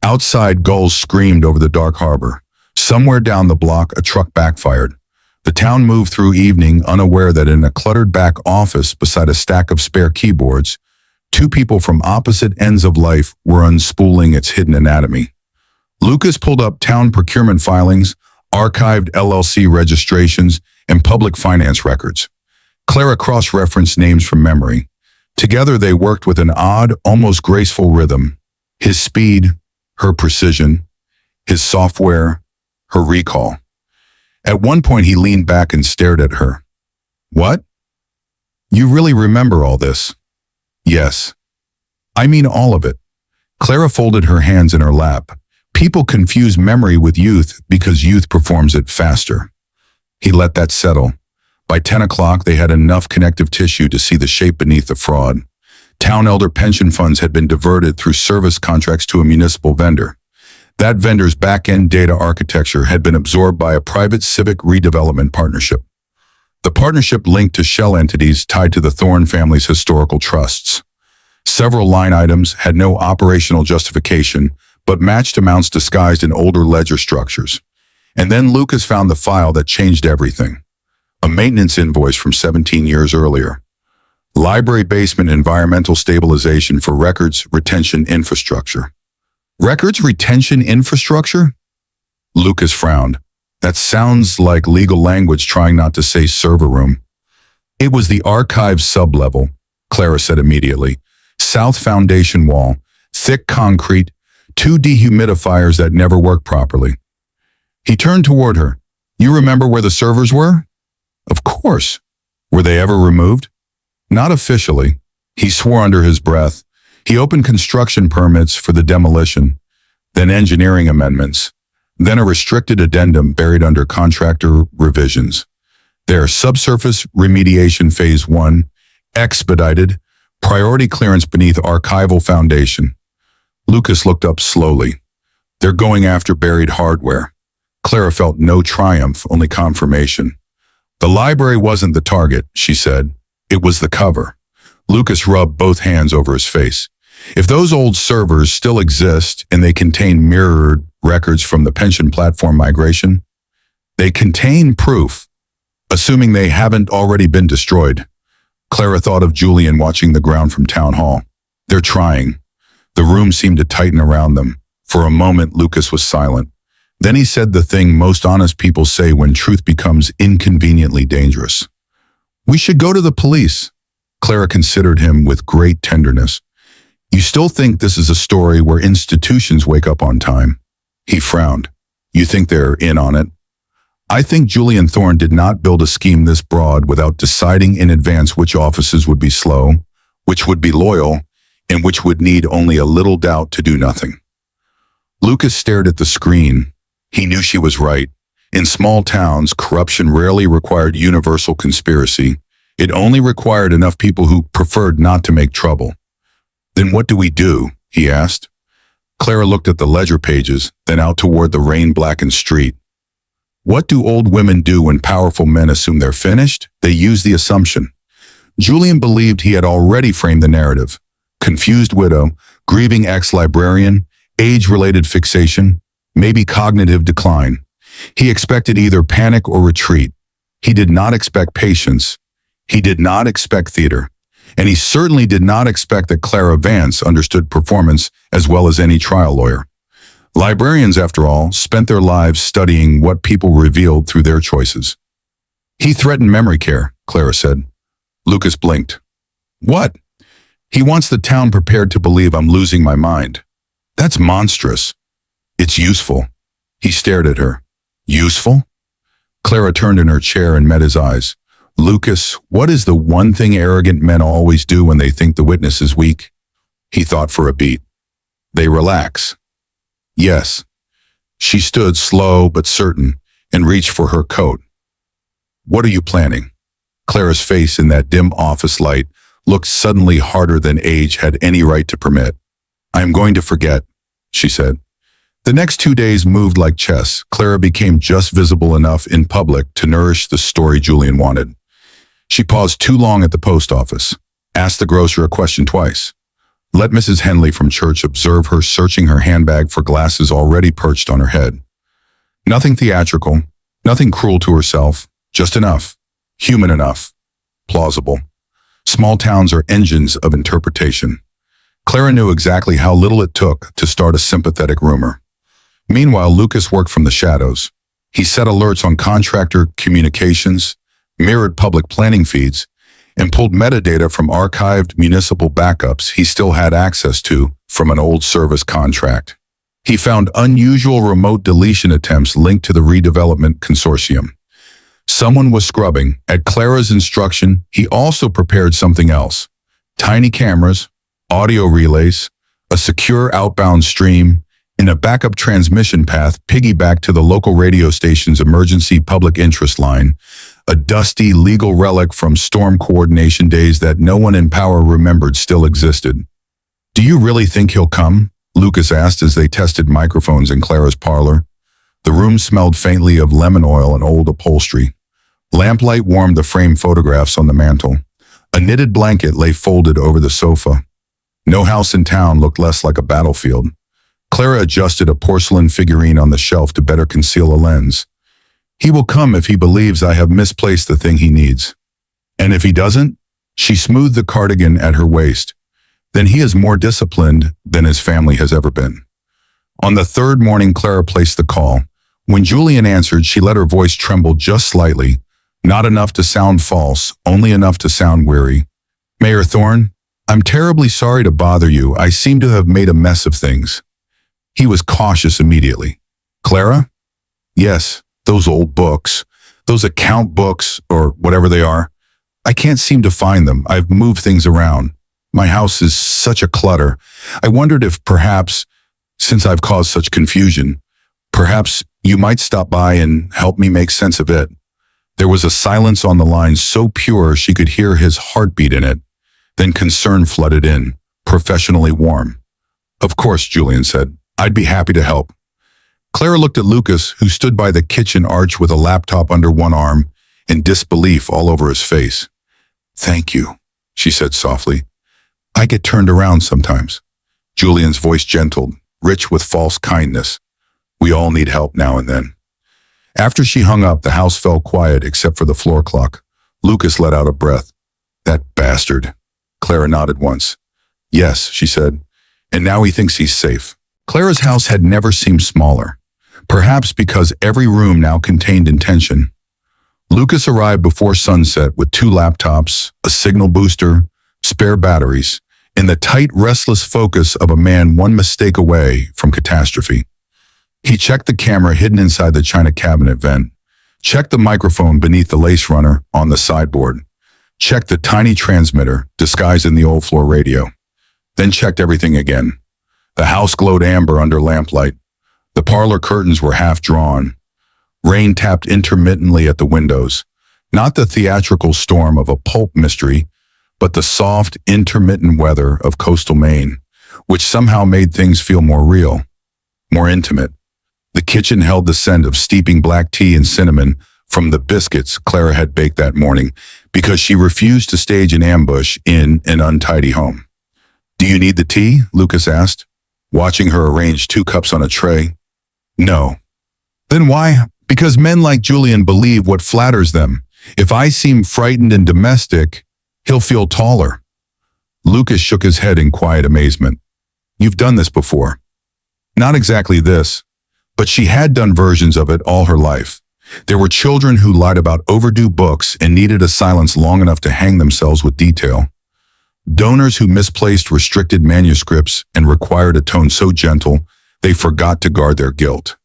Outside, gulls screamed over the dark harbor. Somewhere down the block, a truck backfired. The town moved through evening, unaware that in a cluttered back office beside a stack of spare keyboards, 2 people from opposite ends of life were unspooling its hidden anatomy. Lucas pulled up town procurement filings, archived LLC registrations, and public finance records. Clara cross-referenced names from memory. Together they worked with an odd, almost graceful rhythm. His speed, her precision, his software, her recall. At one point he leaned back and stared at her. "What? You really remember all this?" "Yes. I mean all of it." Clara folded her hands in her lap. People confuse memory with youth because youth performs it faster. He let that settle. By 10 o'clock, they had enough connective tissue to see the shape beneath the fraud. Town elder pension funds had been diverted through service contracts to a municipal vendor. That vendor's back-end data architecture had been absorbed by a private civic redevelopment partnership. The partnership linked to shell entities tied to the Thorne family's historical trusts. Several line items had no operational justification, but matched amounts disguised in older ledger structures. And then Lucas found the file that changed everything. A maintenance invoice from 17 years earlier. Library basement environmental stabilization for records retention infrastructure. Records retention infrastructure? Lucas frowned. That sounds like legal language trying not to say server room. It was the archive sublevel, Clara said immediately. South foundation wall, thick concrete, 2 dehumidifiers that never worked properly. He turned toward her. "You remember where the servers were?" "Of course." "Were they ever removed?" "Not officially." He swore under his breath. He opened construction permits for the demolition, then engineering amendments, then a restricted addendum buried under contractor revisions. There, subsurface remediation phase 1, expedited, priority clearance beneath archival foundation. Lucas looked up slowly. "They're going after buried hardware." Clara felt no triumph, only confirmation. "The library wasn't the target," she said. "It was the cover." Lucas rubbed both hands over his face. "If those old servers still exist and they contain mirrored records from the pension platform migration, they contain proof, assuming they haven't already been destroyed." Clara thought of Julian watching the ground from town hall. "They're trying." The room seemed to tighten around them. For a moment, Lucas was silent. Then he said the thing most honest people say when truth becomes inconveniently dangerous. "We should go to the police." Clara considered him with great tenderness. "You still think this is a story where institutions wake up on time?" He frowned. "You think they're in on it?" "I think Julian Thorne did not build a scheme this broad without deciding in advance which offices would be slow, which would be loyal, and which would need only a little doubt to do nothing." Lucas stared at the screen. He knew she was right. In small towns, corruption rarely required universal conspiracy. It only required enough people who preferred not to make trouble. "Then what do we do?" he asked. Clara looked at the ledger pages, then out toward the rain-blackened street. What do old women do when powerful men assume they're finished? They use the assumption. Julian believed he had already framed the narrative. Confused widow, grieving ex-librarian, age-related fixation, maybe cognitive decline. He expected either panic or retreat. He did not expect patience. He did not expect theater. And he certainly did not expect that Clara Vance understood performance as well as any trial lawyer. Librarians, after all, spent their lives studying what people revealed through their choices. He threatened memory care, Clara said. Lucas blinked. What? He wants the town prepared to believe I'm losing my mind. That's monstrous. It's useful. He stared at her. Useful? Clara turned in her chair and met his eyes. Lucas, what is the one thing arrogant men always do when they think the witness is weak? He thought for a beat. They relax. Yes. She stood slow but certain and reached for her coat. What are you planning? Clara's face in that dim office light looked suddenly harder than age had any right to permit. I am going to forget, she said. The next 2 days moved like chess. Clara became just visible enough in public to nourish the story Julian wanted. She paused too long at the post office, asked the grocer a question twice. Let Mrs. Henley from church observe her searching her handbag for glasses already perched on her head. Nothing theatrical, nothing cruel to herself, just enough, human enough, plausible. Small towns are engines of interpretation. Clara knew exactly how little it took to start a sympathetic rumor. Meanwhile, Lucas worked from the shadows. He set alerts on contractor communications, mirrored public planning feeds, and pulled metadata from archived municipal backups he still had access to from an old service contract. He found unusual remote deletion attempts linked to the redevelopment consortium. Someone was scrubbing. At Clara's instruction, he also prepared something else. Tiny cameras, audio relays, a secure outbound stream, and a backup transmission path piggybacked to the local radio station's emergency public interest line, a dusty legal relic from storm coordination days that no one in power remembered still existed. Do you really think he'll come? Lucas asked as they tested microphones in Clara's parlor. The room smelled faintly of lemon oil and old upholstery. Lamplight warmed the framed photographs on the mantel. A knitted blanket lay folded over the sofa. No house in town looked less like a battlefield. Clara adjusted a porcelain figurine on the shelf to better conceal a lens. He will come if he believes I have misplaced the thing he needs. And if he doesn't, she smoothed the cardigan at her waist. Then he is more disciplined than his family has ever been. On the third morning, Clara placed the call. When Julian answered, she let her voice tremble just slightly, not enough to sound false, only enough to sound weary. Mayor Thorne, I'm terribly sorry to bother you. I seem to have made a mess of things. He was cautious immediately. Clara? Yes, those old books, those account books, or whatever they are. I can't seem to find them. I've moved things around. My house is such a clutter. I wondered if perhaps, since I've caused such confusion, perhaps you might stop by and help me make sense of it. There was a silence on the line so pure she could hear his heartbeat in it. Then concern flooded in, professionally warm. Of course, Julian said. I'd be happy to help. Clara looked at Lucas, who stood by the kitchen arch with a laptop under one arm and disbelief all over his face. Thank you, she said softly. I get turned around sometimes. Julian's voice gentled, rich with false kindness. We all need help now and then. After she hung up, the house fell quiet except for the floor clock. Lucas let out a breath. That bastard. Clara nodded once. Yes, she said. And now he thinks he's safe. Clara's house had never seemed smaller, perhaps because every room now contained intention. Lucas arrived before sunset with 2 laptops, a signal booster, spare batteries, and the tight, restless focus of a man one mistake away from catastrophe. He checked the camera hidden inside the china cabinet vent, checked the microphone beneath the lace runner on the sideboard, checked the tiny transmitter disguised in the old floor radio, then checked everything again. The house glowed amber under lamplight. The parlor curtains were half drawn. Rain tapped intermittently at the windows, not the theatrical storm of a pulp mystery, but the soft, intermittent weather of coastal Maine, which somehow made things feel more real, more intimate. The kitchen held the scent of steeping black tea and cinnamon from the biscuits Clara had baked that morning because she refused to stage an ambush in an untidy home. "Do you need the tea?" Lucas asked, watching her arrange 2 cups on a tray. "No." "Then why?" "Because men like Julian believe what flatters them. If I seem frightened and domestic, he'll feel taller." Lucas shook his head in quiet amazement. "You've done this before." "Not exactly this." But she had done versions of it all her life. There were children who lied about overdue books and needed a silence long enough to hang themselves with detail. Donors who misplaced restricted manuscripts and required a tone so gentle they forgot to guard their guilt.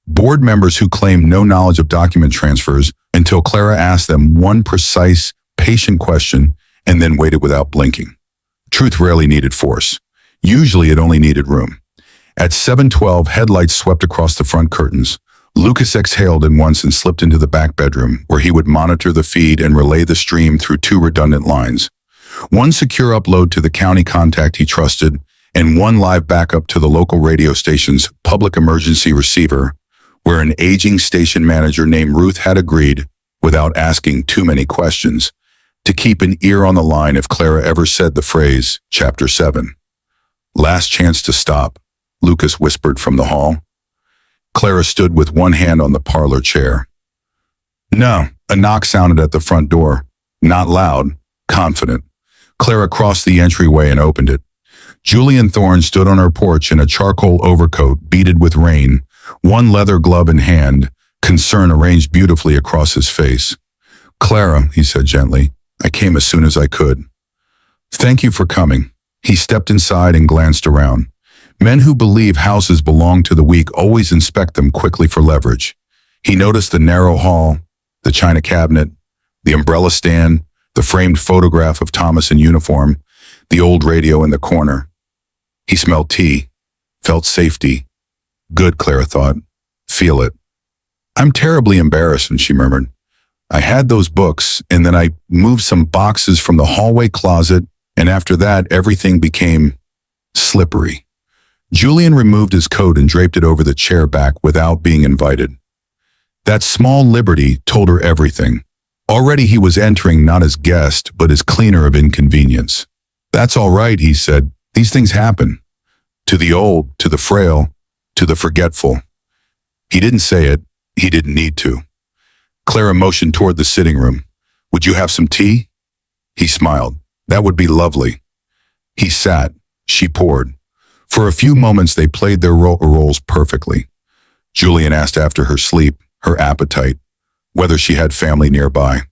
Board members who claimed no knowledge of document transfers until Clara asked them one precise, patient question and then waited without blinking. Truth rarely needed force. Usually it only needed room. At 7:12, headlights swept across the front curtains. Lucas exhaled at once and slipped into the back bedroom, where he would monitor the feed and relay the stream through 2 redundant lines. One secure upload to the county contact he trusted, and one live backup to the local radio station's public emergency receiver, where an aging station manager named Ruth had agreed, without asking too many questions, to keep an ear on the line if Clara ever said the phrase, Chapter 7. "Last chance to stop," Lucas whispered from the hall. Clara stood with one hand on the parlor chair. "No." A knock sounded at the front door. Not loud, confident. Clara crossed the entryway and opened it. Julian Thorne stood on her porch in a charcoal overcoat beaded with rain, one leather glove in hand, concern arranged beautifully across his face. "Clara," he said gently, "I came as soon as I could." "Thank you for coming." He stepped inside and glanced around. Men who believe houses belong to the weak always inspect them quickly for leverage. He noticed the narrow hall, the china cabinet, the umbrella stand, the framed photograph of Thomas in uniform, the old radio in the corner. He smelled tea, felt safety. Good, Clara thought. Feel it. "I'm terribly embarrassed," she murmured. "I had those books, and then I moved some boxes from the hallway closet, and after that everything became slippery." Julian removed his coat and draped it over the chair back without being invited. That small liberty told her everything. Already he was entering not as guest, but as cleaner of inconvenience. "That's all right," he said. "These things happen. To the old, to the frail, to the forgetful." He didn't say it. He didn't need to. Clara motioned toward the sitting room. "Would you have some tea?" He smiled. "That would be lovely." He sat. She poured. For a few moments they played their roles perfectly. Julian asked after her sleep, her appetite, whether she had family nearby.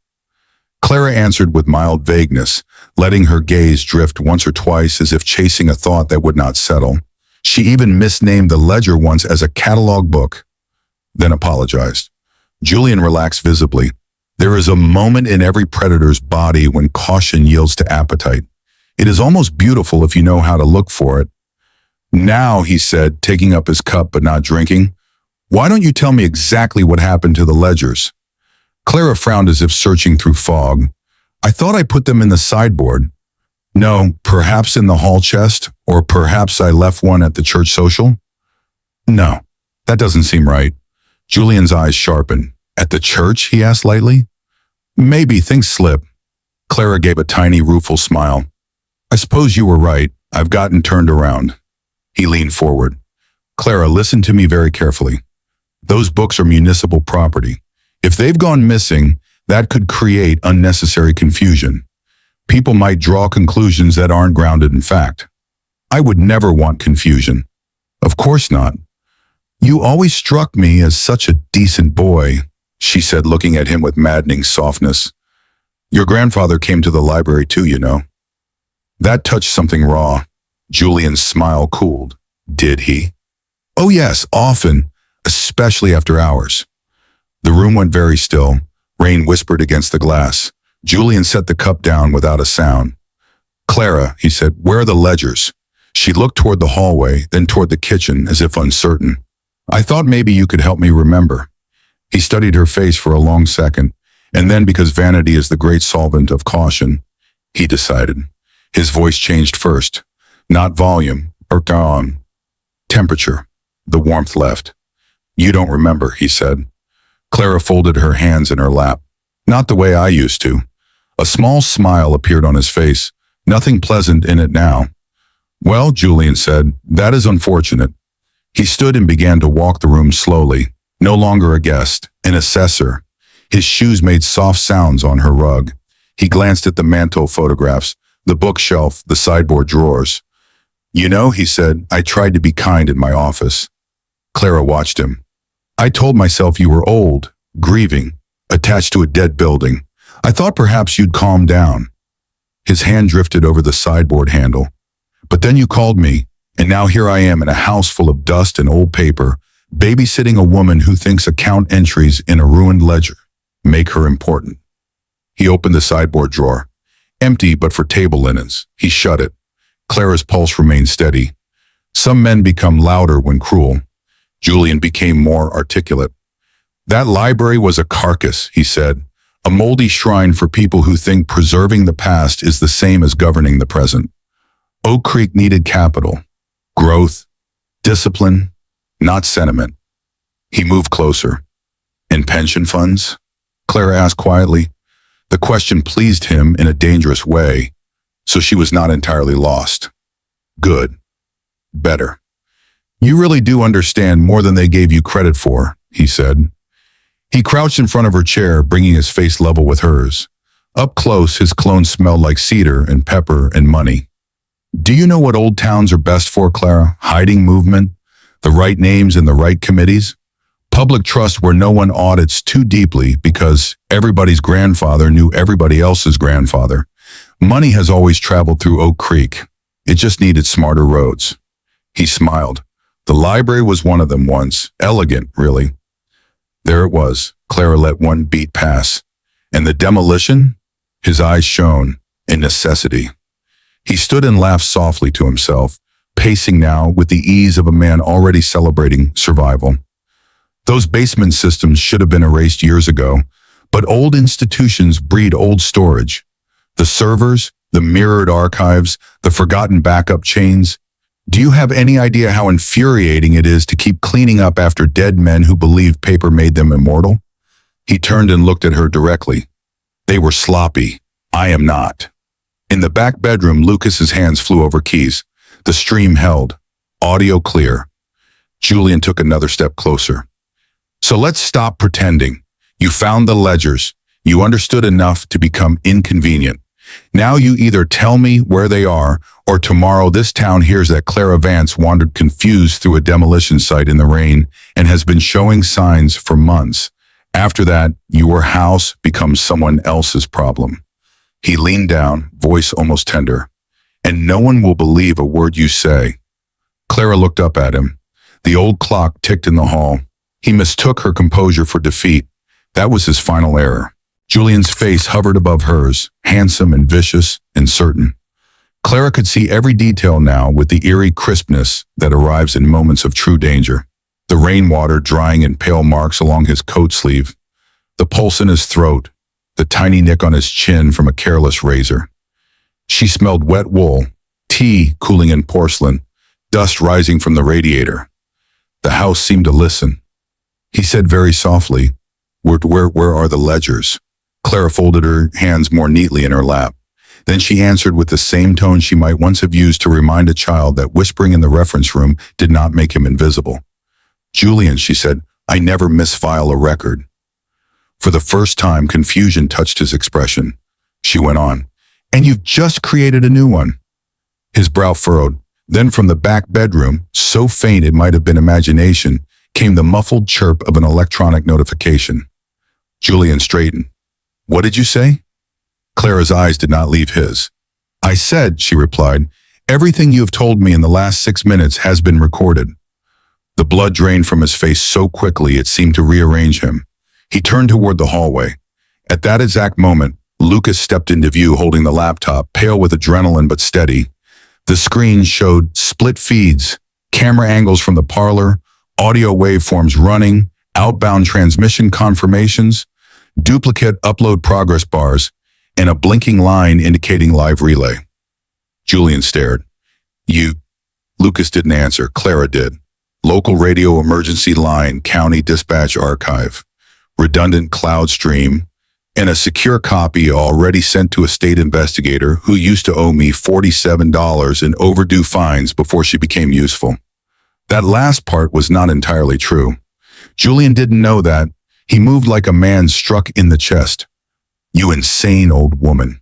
Clara answered with mild vagueness, letting her gaze drift once or twice as if chasing a thought that would not settle. She even misnamed the ledger once as a catalog book, then apologized. Julian relaxed visibly. There is a moment in every predator's body when caution yields to appetite. It is almost beautiful if you know how to look for it. "Now," he said, taking up his cup but not drinking, "why don't you tell me exactly what happened to the ledgers?" Clara frowned as if searching through fog. "I thought I put them in the sideboard." "No, perhaps in the hall chest, or perhaps I left one at the church social?" "No, that doesn't seem right." Julian's eyes sharpened. "At the church?" he asked lightly. "Maybe things slip." Clara gave a tiny, rueful smile. "I suppose you were right. I've gotten turned around." He leaned forward. "Clara, listen to me very carefully. Those books are municipal property. If they've gone missing, that could create unnecessary confusion. People might draw conclusions that aren't grounded in fact. I would never want confusion." "Of course not." "You always struck me as such a decent boy," she said, looking at him with maddening softness. "Your grandfather came to the library too, you know." That touched something raw. Julian's smile cooled. "Did he?" "Oh yes, often, especially after hours." The room went very still. Rain whispered against the glass. Julian set the cup down without a sound. "Clara," he said, "where are the ledgers?" She looked toward the hallway, then toward the kitchen, as if uncertain. "I thought maybe you could help me remember." He studied her face for a long second, and then, because vanity is the great solvent of caution, he decided. His voice changed first. Not volume, or temperature. The warmth left. You don't remember, he said. Clara folded her hands in her lap. Not the way I used to. A small smile appeared on his face, nothing pleasant in it now. Well, Julian said, that is unfortunate. He stood and began to walk the room slowly, no longer a guest, an assessor. His shoes made soft sounds on her rug. He glanced at the mantel photographs, the bookshelf, the sideboard drawers. You know, he said, I tried to be kind in my office. Clara watched him. I told myself you were old, grieving, attached to a dead building. I thought perhaps you'd calm down. His hand drifted over the sideboard handle. But then you called me, and now here I am in a house full of dust and old paper, babysitting a woman who thinks account entries in a ruined ledger make her important. He opened the sideboard drawer. Empty but for table linens. He shut it. Clara's pulse remained steady. Some men become louder when cruel. Julian became more articulate. That library was a carcass, he said, a moldy shrine for people who think preserving the past is the same as governing the present. Oak Creek needed capital, growth, discipline, not sentiment. He moved closer. And pension funds? Clara asked quietly. The question pleased him in a dangerous way, so she was not entirely lost. Good. Better. You really do understand more than they gave you credit for, he said. He crouched in front of her chair, bringing his face level with hers. Up close, his cologne smelled like cedar and pepper and money. Do you know what old towns are best for, Clara? Hiding movement, the right names and the right committees? Public trust where no one audits too deeply because everybody's grandfather knew everybody else's grandfather. Money has always traveled through Oak Creek. It just needed smarter roads. He smiled. The library was one of them once. Elegant, really. There it was. Clara let one beat pass. And the demolition? His eyes shone. A necessity. He stood and laughed softly to himself, pacing now with the ease of a man already celebrating survival. Those basement systems should have been erased years ago, but old institutions breed old storage. The servers, the mirrored archives, the forgotten backup chains. Do you have any idea how infuriating it is to keep cleaning up after dead men who believed paper made them immortal? He turned and looked at her directly. They were sloppy. I am not. In the back bedroom, Lucas's hands flew over keys. The stream held. Audio clear. Julian took another step closer. So let's stop pretending. You found the ledgers. You understood enough to become inconvenient. Now you either tell me where they are, or tomorrow this town hears that Clara Vance wandered confused through a demolition site in the rain and has been showing signs for months. After that, your house becomes someone else's problem. He leaned down, voice almost tender. And no one will believe a word you say. Clara looked up at him. The old clock ticked in the hall. He mistook her composure for defeat. That was his final error. Julian's face hovered above hers, handsome and vicious and certain. Clara could see every detail now with the eerie crispness that arrives in moments of true danger. The rainwater drying in pale marks along his coat sleeve, the pulse in his throat, the tiny nick on his chin from a careless razor. She smelled wet wool, tea cooling in porcelain, dust rising from the radiator. The house seemed to listen. He said very softly, Where are the ledgers? Clara folded her hands more neatly in her lap. Then she answered with the same tone she might once have used to remind a child that whispering in the reference room did not make him invisible. Julian, she said, I never misfile a record. For the first time, confusion touched his expression. She went on, and you've just created a new one. His brow furrowed. Then from the back bedroom, so faint it might have been imagination, came the muffled chirp of an electronic notification. Julian straightened. What did you say? Clara's eyes did not leave his. I said, she replied, everything you have told me in the last 6 minutes has been recorded. The blood drained from his face so quickly it seemed to rearrange him. He turned toward the hallway. At that exact moment, Lucas stepped into view holding the laptop, pale with adrenaline but steady. The screen showed split feeds, camera angles from the parlor, audio waveforms running, outbound transmission confirmations, duplicate upload progress bars, and a blinking line indicating live relay. Julian stared. You. Lucas didn't answer. Clara did. local radio emergency line, county dispatch archive, redundant cloud stream, and a secure copy already sent to a state investigator who used to owe me $47 in overdue fines before she became useful. That last part was not entirely true. Julian didn't know that. He moved like a man struck in the chest. "You insane old woman."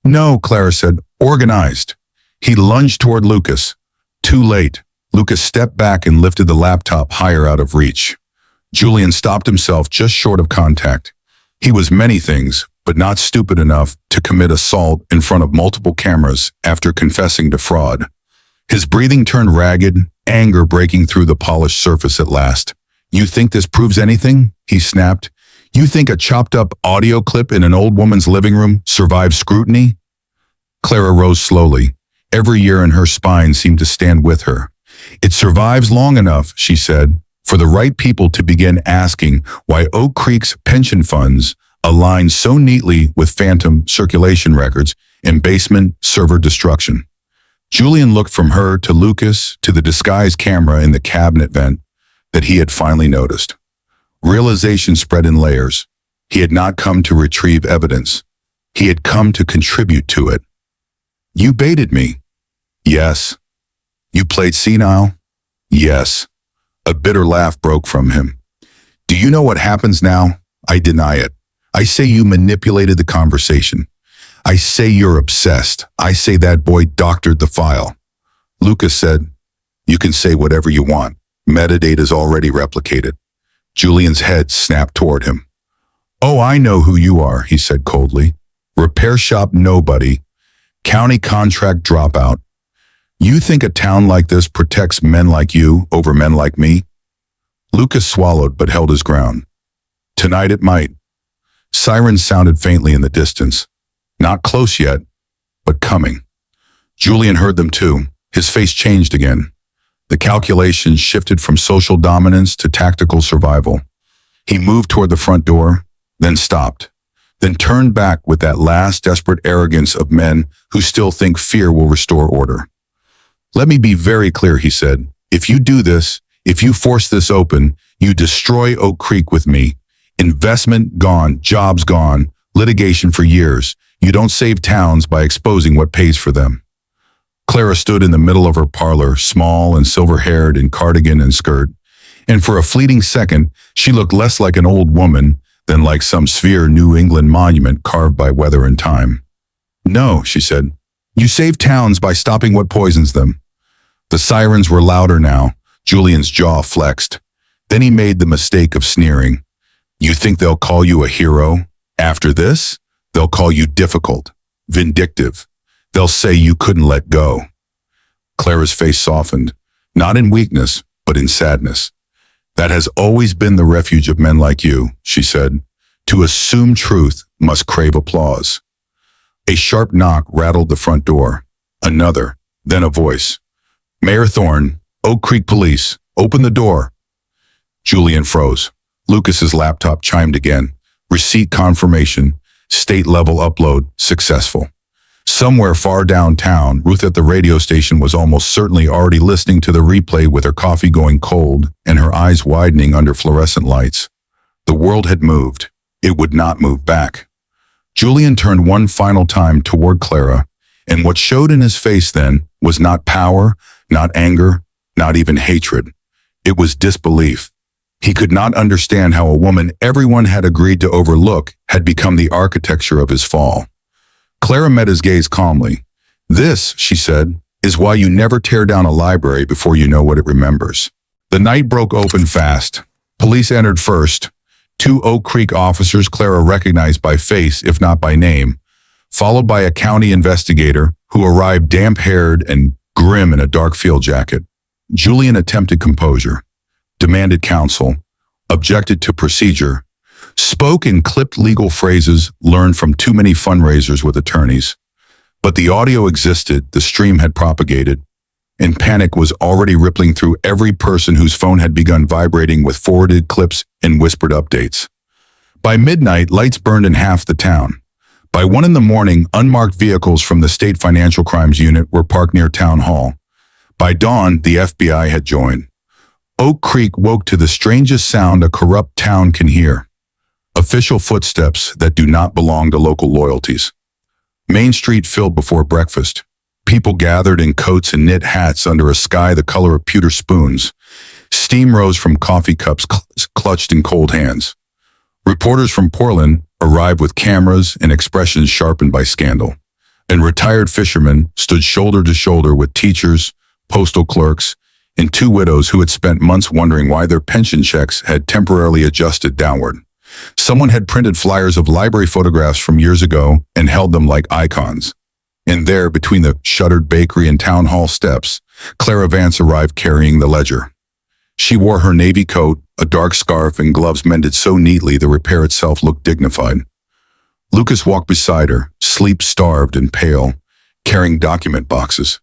"No," Clara said, "organized." He lunged toward Lucas. Too late. Lucas stepped back and lifted the laptop higher out of reach. Julian stopped himself just short of contact. He was many things, but not stupid enough to commit assault in front of multiple cameras after confessing to fraud. His breathing turned ragged, anger breaking through the polished surface at last. "You think this proves anything?" he snapped. "You think a chopped-up audio clip in an old woman's living room survives scrutiny?" Clara rose slowly. Every year in her spine seemed to stand with her. "It survives long enough," she said, "for the right people to begin asking why Oak Creek's pension funds align so neatly with phantom circulation records and basement server destruction." Julian looked from her to Lucas to the disguised camera in the cabinet vent that he had finally noticed. Realization spread in layers. He had not come to retrieve evidence. He had come to contribute to it. "You baited me." "Yes." "You played senile?" "Yes." A bitter laugh broke from him. "Do you know what happens now? I deny it. I say you manipulated the conversation. I say you're obsessed. I say that boy doctored the file." Lucas said, "You can say whatever you want. Metadata is already replicated." Julian's head snapped toward him. "Oh, I know who you are," he said coldly. "Repair shop nobody. County contract dropout. You think a town like this protects men like you over men like me?" Lucas swallowed but held his ground. "Tonight it might." Sirens sounded faintly in the distance. Not close yet, but coming. Julian heard them too. His face changed again. The calculations shifted from social dominance to tactical survival. He moved toward the front door, then stopped, then turned back with that last desperate arrogance of men who still think fear will restore order. "Let me be very clear," he said. "If you do this, if you force this open, you destroy Oak Creek with me. Investment gone, jobs gone, litigation for years. You don't save towns by exposing what pays for them." Clara stood in the middle of her parlor, small and silver-haired in cardigan and skirt, and for a fleeting second, she looked less like an old woman than like some sphere New England monument carved by weather and time. "No," she said. "You save towns by stopping what poisons them." The sirens were louder now. Julian's jaw flexed. Then he made the mistake of sneering. "You think they'll call you a hero? After this, they'll call you difficult, vindictive. They'll say you couldn't let go." Clara's face softened, not in weakness, but in sadness. "That has always been the refuge of men like you," she said. "To assume truth must crave applause." A sharp knock rattled the front door. Another, then a voice. "Mayor Thorne, Oak Creek Police, open the door." Julian froze. Lucas's laptop chimed again. Receipt confirmation, state-level upload, successful. Somewhere far downtown, Ruth at the radio station was almost certainly already listening to the replay with her coffee going cold and her eyes widening under fluorescent lights. The world had moved. It would not move back. Julian turned one final time toward Clara, and what showed in his face then was not power, not anger, not even hatred. It was disbelief. He could not understand how a woman everyone had agreed to overlook had become the architecture of his fall. Clara met his gaze calmly. "This," she said, "is why you never tear down a library before you know what it remembers." The night broke open fast. Police entered first. 2 Oak Creek officers Clara recognized by face, if not by name, followed by a county investigator who arrived damp-haired and grim in a dark field jacket. Julian attempted composure, demanded counsel, objected to procedure, spoke in clipped legal phrases learned from too many fundraisers with attorneys. But the audio existed, the stream had propagated, and panic was already rippling through every person whose phone had begun vibrating with forwarded clips and whispered updates. By midnight, lights burned in half the town. By 1 in the morning, unmarked vehicles from the State Financial Crimes Unit were parked near Town Hall. By dawn, the FBI had joined. Oak Creek woke to the strangest sound a corrupt town can hear. Official footsteps that do not belong to local loyalties. Main Street filled before breakfast. People gathered in coats and knit hats under a sky the color of pewter spoons. Steam rose from coffee cups clutched in cold hands. Reporters from Portland arrived with cameras and expressions sharpened by scandal. And retired fishermen stood shoulder to shoulder with teachers, postal clerks, and two widows who had spent months wondering why their pension checks had temporarily adjusted downward. Someone had printed flyers of library photographs from years ago and held them like icons. And there, between the shuttered bakery and town hall steps, Clara Vance arrived carrying the ledger. She wore her navy coat, a dark scarf, and gloves mended so neatly the repair itself looked dignified. Lucas walked beside her, sleep-starved and pale, carrying document boxes.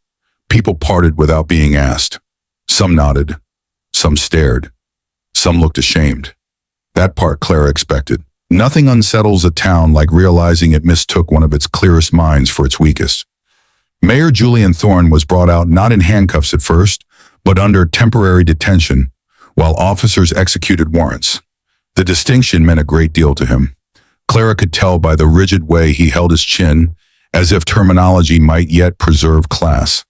People parted without being asked. Some nodded. Some stared. Some looked ashamed. That part Clara expected. Nothing unsettles a town like realizing it mistook one of its clearest minds for its weakest. Mayor Julian Thorne was brought out not in handcuffs at first, but under temporary detention, while officers executed warrants. The distinction meant a great deal to him. Clara could tell by the rigid way he held his chin, as if terminology might yet preserve class.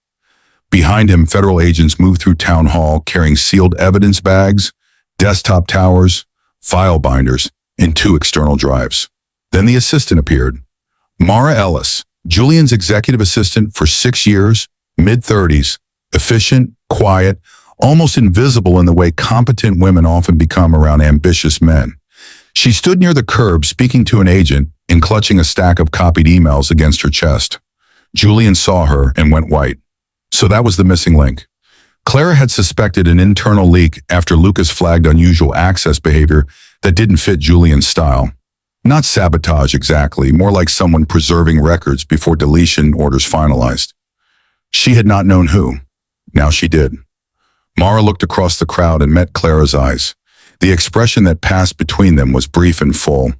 Behind him, federal agents moved through town hall carrying sealed evidence bags, desktop towers, file binders, and 2 external drives. Then the assistant appeared. Mara Ellis, Julian's executive assistant for 6 years, mid-30s, efficient, quiet, almost invisible in the way competent women often become around ambitious men. She stood near the curb speaking to an agent and clutching a stack of copied emails against her chest. Julian saw her and went white. So that was the missing link. Clara had suspected an internal leak after Lucas flagged unusual access behavior that didn't fit Julian's style. Not sabotage exactly, more like someone preserving records before deletion orders finalized. She had not known who. Now she did. Mara looked across the crowd and met Clara's eyes. The expression that passed between them was brief and full.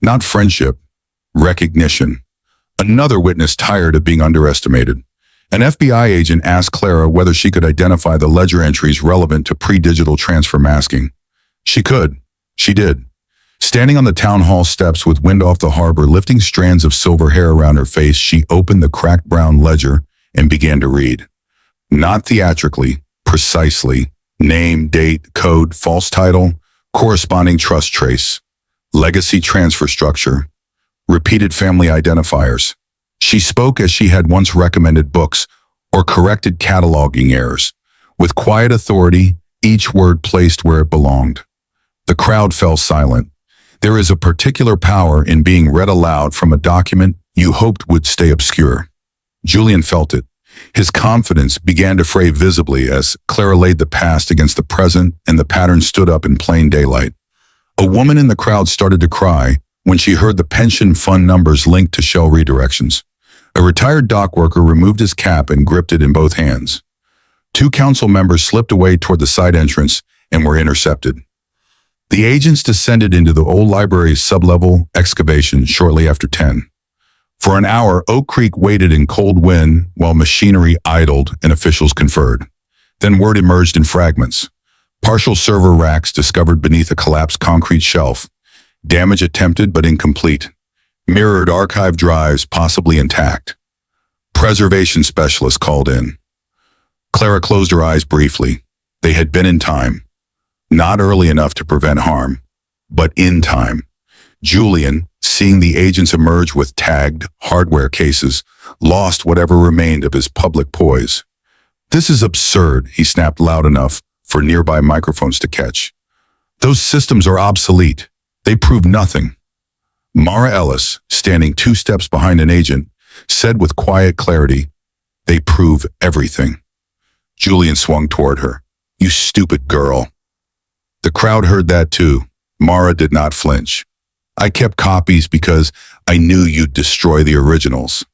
Not friendship, recognition. Another witness tired of being underestimated. An FBI agent asked Clara whether she could identify the ledger entries relevant to pre-digital transfer masking. She could. She did. Standing on the town hall steps with wind off the harbor, lifting strands of silver hair around her face, she opened the cracked brown ledger and began to read. Not theatrically, precisely. Name, date, code, false title, corresponding trust trace, legacy transfer structure, repeated family identifiers. She spoke as she had once recommended books or corrected cataloging errors, with quiet authority, each word placed where it belonged. The crowd fell silent. There is a particular power in being read aloud from a document you hoped would stay obscure. Julian felt it. His confidence began to fray visibly as Clara laid the past against the present and the pattern stood up in plain daylight. A woman in the crowd started to cry when she heard the pension fund numbers linked to shell redirections. A retired dock worker removed his cap and gripped it in both hands. 2 council members slipped away toward the side entrance and were intercepted. The agents descended into the old library's sublevel excavation shortly after 10. For an hour, Oak Creek waited in cold wind while machinery idled and officials conferred. Then word emerged in fragments. Partial server racks discovered beneath a collapsed concrete shelf. Damage attempted but incomplete. Mirrored archive drives possibly intact. Preservation specialists called in. Clara closed her eyes briefly. They had been in time. Not early enough to prevent harm, but in time. Julian, seeing the agents emerge with tagged hardware cases, lost whatever remained of his public poise. "This is absurd," he snapped loud enough for nearby microphones to catch. "Those systems are obsolete. They prove nothing." Mara Ellis, standing 2 steps behind an agent, said with quiet clarity, "They prove everything." Julian swung toward her. "You stupid girl." The crowd heard that too. Mara did not flinch. "I kept copies because I knew you'd destroy the originals."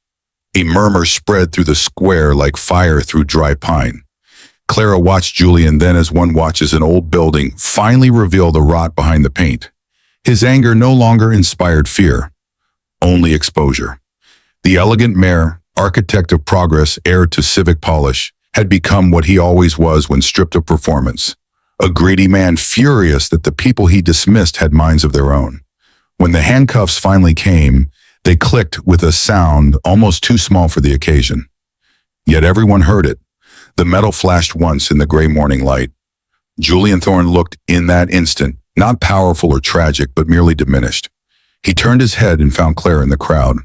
A murmur spread through the square like fire through dry pine. Clara watched Julian then as one watches an old building finally reveal the rot behind the paint. His anger no longer inspired fear, only exposure. The elegant mayor, architect of progress, heir to civic polish, had become what he always was when stripped of performance, a greedy man furious that the people he dismissed had minds of their own. When the handcuffs finally came, they clicked with a sound almost too small for the occasion. Yet everyone heard it. The metal flashed once in the gray morning light. Julian Thorne looked in that instant, not powerful or tragic, but merely diminished. He turned his head and found Clara in the crowd.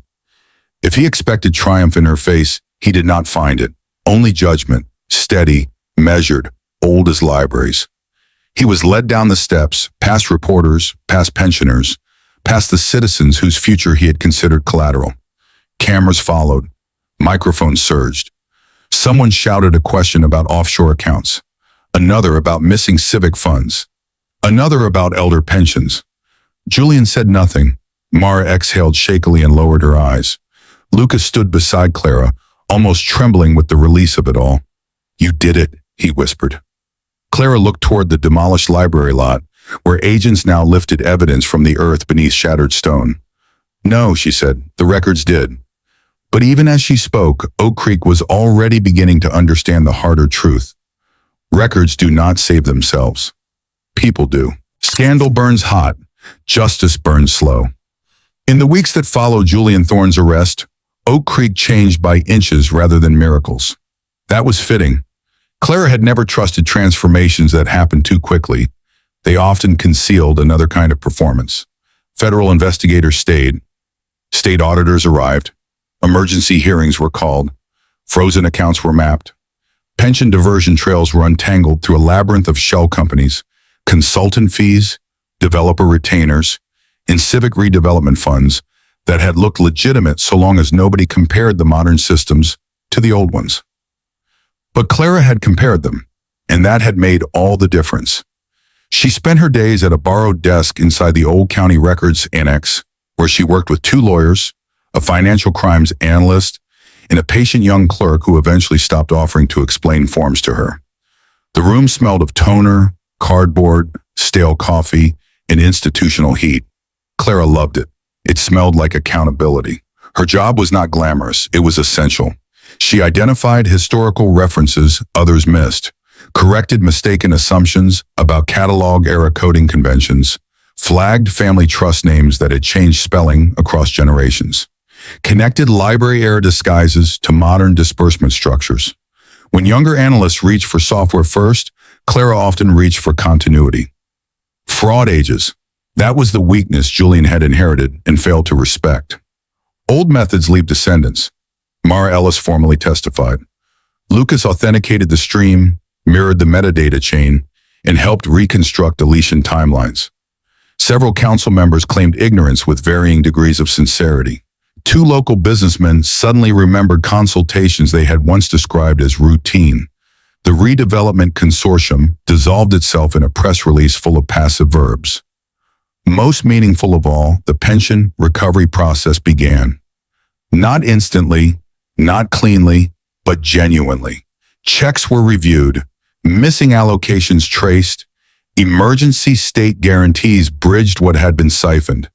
If he expected triumph in her face, he did not find it. Only judgment, steady, measured, old as libraries. He was led down the steps, past reporters, past pensioners, past the citizens whose future he had considered collateral. Cameras followed. Microphones surged. Someone shouted a question about offshore accounts. Another about missing civic funds. Another about elder pensions. Julian said nothing. Mara exhaled shakily and lowered her eyes. Lucas stood beside Clara, almost trembling with the release of it all. "You did it," he whispered. Clara looked toward the demolished library lot, where agents now lifted evidence from the earth beneath shattered stone. "No," she said, "the records did." But even as she spoke, Oak Creek was already beginning to understand the harder truth. Records do not save themselves. People do. Scandal burns hot. Justice burns slow. In the weeks that followed Julian Thorne's arrest, Oak Creek changed by inches rather than miracles. That was fitting. Clara had never trusted transformations that happened too quickly. They often concealed another kind of performance. Federal investigators stayed. State auditors arrived. Emergency hearings were called. Frozen accounts were mapped. Pension diversion trails were untangled through a labyrinth of shell companies, consultant fees, developer retainers, and civic redevelopment funds that had looked legitimate so long as nobody compared the modern systems to the old ones. But Clara had compared them, and that had made all the difference. She spent her days at a borrowed desk inside the old county records annex, where she worked with 2 lawyers, a financial crimes analyst, and a patient young clerk who eventually stopped offering to explain forms to her. The room smelled of toner, cardboard, stale coffee, and institutional heat. Clara loved it. It smelled like accountability. Her job was not glamorous, it was essential. She identified historical references others missed, corrected mistaken assumptions about catalog-era coding conventions, flagged family trust names that had changed spelling across generations, connected library-era disguises to modern disbursement structures. When younger analysts reached for software first, Clara often reached for continuity. Fraud ages. That was the weakness Julian had inherited and failed to respect. Old methods leave descendants. Mara Ellis formally testified. Lucas authenticated the stream, mirrored the metadata chain, and helped reconstruct deletion timelines. Several council members claimed ignorance with varying degrees of sincerity. 2 local businessmen suddenly remembered consultations they had once described as routine. The redevelopment consortium dissolved itself in a press release full of passive verbs. Most meaningful of all, the pension recovery process began. Not instantly, not cleanly, but genuinely. Checks were reviewed, missing allocations traced, emergency state guarantees bridged what had been siphoned.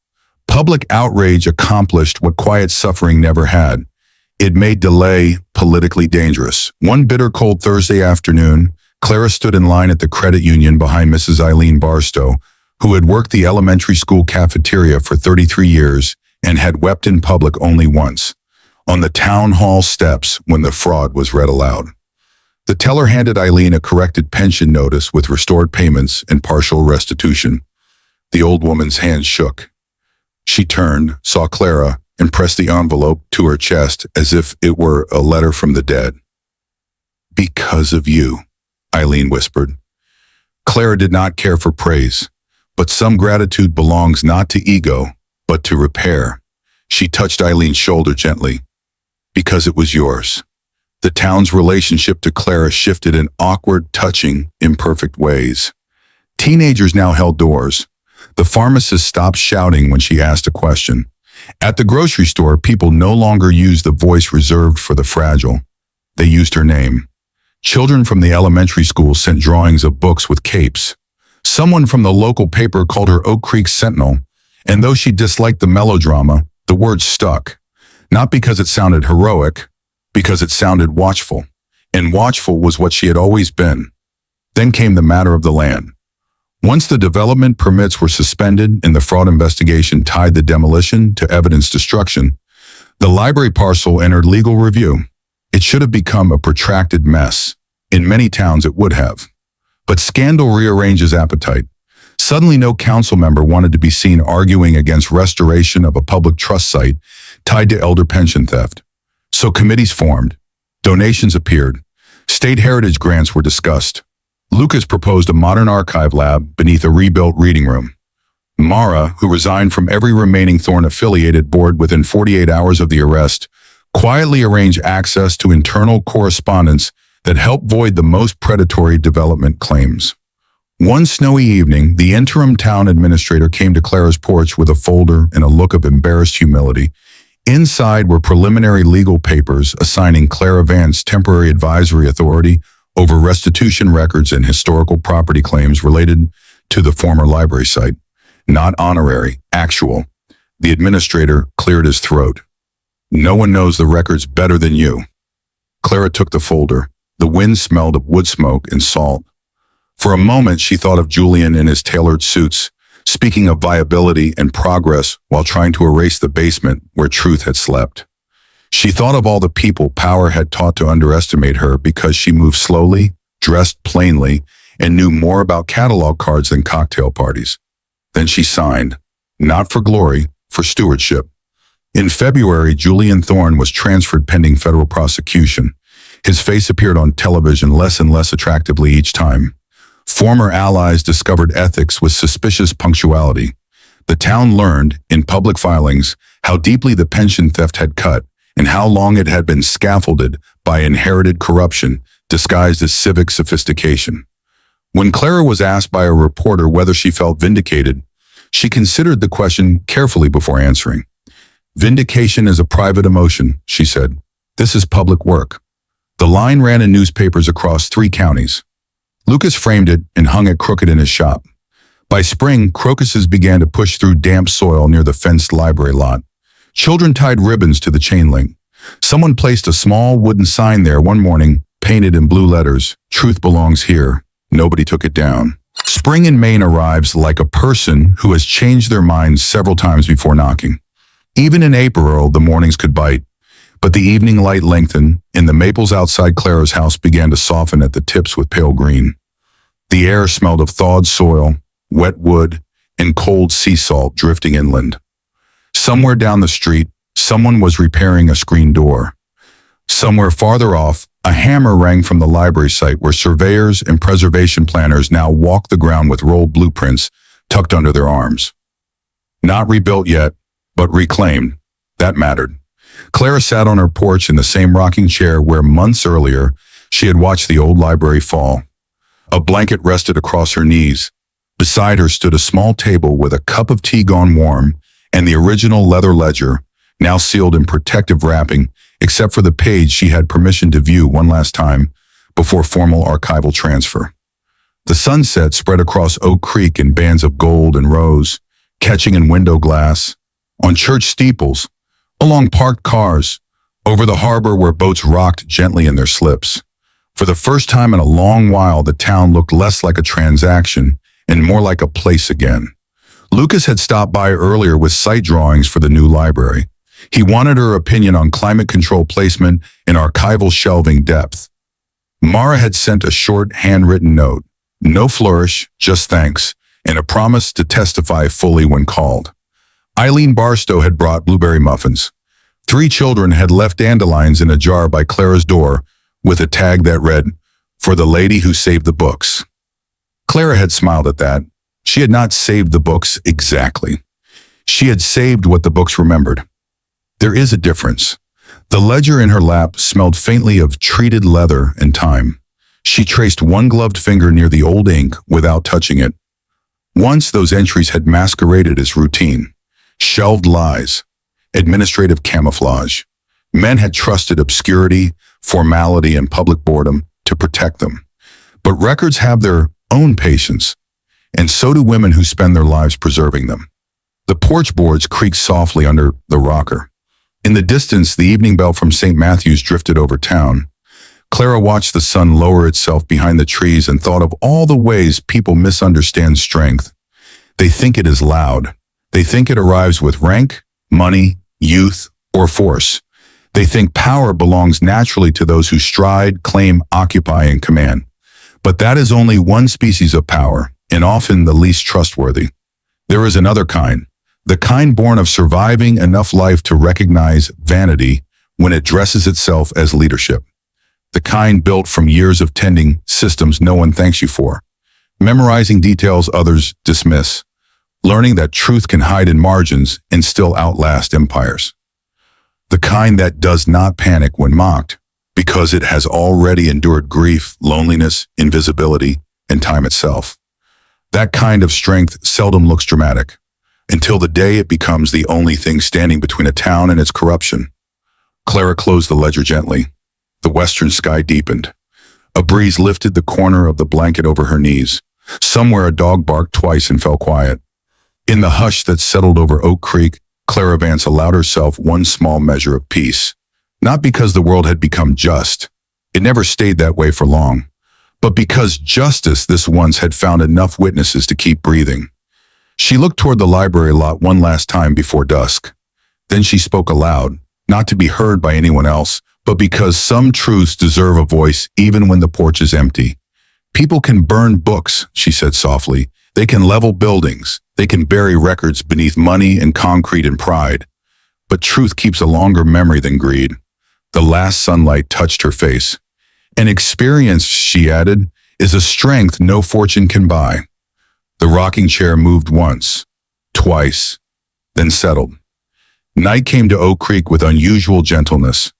Public outrage accomplished what quiet suffering never had. It made delay politically dangerous. One bitter cold Thursday afternoon, Clara stood in line at the credit union behind Mrs. Eileen Barstow, who had worked the elementary school cafeteria for 33 years and had wept in public only once, on the town hall steps when the fraud was read aloud. The teller handed Eileen a corrected pension notice with restored payments and partial restitution. The old woman's hand shook. She turned, saw Clara, and pressed the envelope to her chest as if it were a letter from the dead. "Because of you," Eileen whispered. Clara did not care for praise, but some gratitude belongs not to ego, but to repair. She touched Eileen's shoulder gently. "Because it was yours." The town's relationship to Clara shifted in awkward, touching, imperfect ways. Teenagers now held doors. The pharmacist stopped shouting when she asked a question. At the grocery store, people no longer used the voice reserved for the fragile. They used her name. Children from the elementary school sent drawings of books with capes. Someone from the local paper called her Oak Creek Sentinel, and though she disliked the melodrama, the word stuck. Not because it sounded heroic, because it sounded watchful. And watchful was what she had always been. Then came the matter of the land. Once the development permits were suspended and the fraud investigation tied the demolition to evidence destruction, the library parcel entered legal review. It should have become a protracted mess. In many towns it would have. But scandal rearranges appetite. Suddenly no council member wanted to be seen arguing against restoration of a public trust site tied to elder pension theft. So committees formed. Donations appeared. State heritage grants were discussed. Lucas proposed a modern archive lab beneath a rebuilt reading room. Mara, who resigned from every remaining Thorne-affiliated board within 48 hours of the arrest, quietly arranged access to internal correspondence that helped void the most predatory development claims. One snowy evening, the interim town administrator came to Clara's porch with a folder and a look of embarrassed humility. Inside were preliminary legal papers assigning Clara Vance temporary advisory authority over restitution records and historical property claims related to the former library site. Not honorary, actual. The administrator cleared his throat. No one knows the records better than you. Clara took the folder. The wind smelled of wood smoke and salt. For a moment, she thought of Julian in his tailored suits, speaking of viability and progress while trying to erase the basement where truth had slept. She thought of all the people power had taught to underestimate her because she moved slowly, dressed plainly, and knew more about catalog cards than cocktail parties. Then she signed, not for glory, for stewardship. In February, Julian Thorne was transferred pending federal prosecution. His face appeared on television less and less attractively each time. Former allies discovered ethics with suspicious punctuality. The town learned, in public filings, how deeply the pension theft had cut and how long it had been scaffolded by inherited corruption disguised as civic sophistication. When Clara was asked by a reporter whether she felt vindicated, she considered the question carefully before answering. "Vindication is a private emotion," she said. "This is public work." The line ran in newspapers across 3 counties. Lucas framed it and hung it crooked in his shop. By spring, crocuses began to push through damp soil near the fenced library lot. Children tied ribbons to the chain link. Someone placed a small wooden sign there one morning, painted in blue letters, "Truth belongs here." Nobody took it down. Spring in Maine arrives like a person who has changed their minds several times before knocking. Even in April, the mornings could bite. But the evening light lengthened, and the maples outside Clara's house began to soften at the tips with pale green. The air smelled of thawed soil, wet wood, and cold sea salt drifting inland. Somewhere down the street, someone was repairing a screen door. Somewhere farther off, a hammer rang from the library site where surveyors and preservation planners now walked the ground with rolled blueprints tucked under their arms. Not rebuilt yet, but reclaimed. That mattered. Clara sat on her porch in the same rocking chair where months earlier she had watched the old library fall. A blanket rested across her knees. Beside her stood a small table with a cup of tea gone warm and the original leather ledger, now sealed in protective wrapping, except for the page she had permission to view one last time before formal archival transfer. The sunset spread across Oak Creek in bands of gold and rose, catching in window glass, on church steeples, along parked cars, over the harbor where boats rocked gently in their slips. For the first time in a long while, the town looked less like a transaction and more like a place again. Lucas had stopped by earlier with site drawings for the new library. He wanted her opinion on climate control placement and archival shelving depth. Mara had sent a short, handwritten note. No flourish, just thanks, and a promise to testify fully when called. Eileen Barstow had brought blueberry muffins. 3 children had left dandelions in a jar by Clara's door with a tag that read, "For the lady who saved the books." Clara had smiled at that. She had not saved the books exactly. She had saved what the books remembered. There is a difference. The ledger in her lap smelled faintly of treated leather and time. She traced one gloved finger near the old ink without touching it. Once those entries had masqueraded as routine. Shelved lies, administrative camouflage. Men had trusted obscurity, formality, and public boredom to protect them. But records have their own patience, and so do women who spend their lives preserving them. The porch boards creaked softly under the rocker. In the distance, the evening bell from St. Matthew's drifted over town. Clara watched the sun lower itself behind the trees and thought of all the ways people misunderstand strength. They think it is loud. They think it arrives with rank, money, youth, or force. They think power belongs naturally to those who stride, claim, occupy, and command. But that is only one species of power, and often the least trustworthy. There is another kind, the kind born of surviving enough life to recognize vanity when it dresses itself as leadership. The kind built from years of tending systems no one thanks you for, memorizing details others dismiss, learning that truth can hide in margins and still outlast empires. The kind that does not panic when mocked, because it has already endured grief, loneliness, invisibility, and time itself. That kind of strength seldom looks dramatic, until the day it becomes the only thing standing between a town and its corruption. Clara closed the ledger gently. The western sky deepened. A breeze lifted the corner of the blanket over her knees. Somewhere a dog barked twice and fell quiet. In the hush that settled over Oak Creek, Clara Vance allowed herself one small measure of peace. Not because the world had become just. It never stayed that way for long. But because justice this once had found enough witnesses to keep breathing. She looked toward the library lot one last time before dusk. Then she spoke aloud, not to be heard by anyone else, but because some truths deserve a voice even when the porch is empty. People can burn books, she said softly. They can level buildings. They can bury records beneath money and concrete and pride. But truth keeps a longer memory than greed. The last sunlight touched her face. An experience, she added, is a strength no fortune can buy. The rocking chair moved once, twice, then settled. Night came to Oak Creek with unusual gentleness,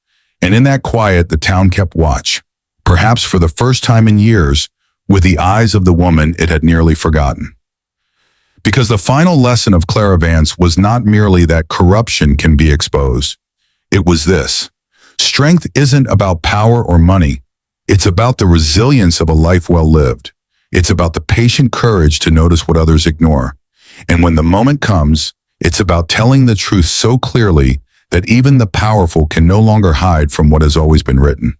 and in that quiet the town kept watch, perhaps for the first time in years, with the eyes of the woman it had nearly forgotten. Because the final lesson of Clara Vance was not merely that corruption can be exposed. It was this: strength isn't about power or money. It's about the resilience of a life well lived. It's about the patient courage to notice what others ignore. And when the moment comes, it's about telling the truth so clearly that even the powerful can no longer hide from what has always been written.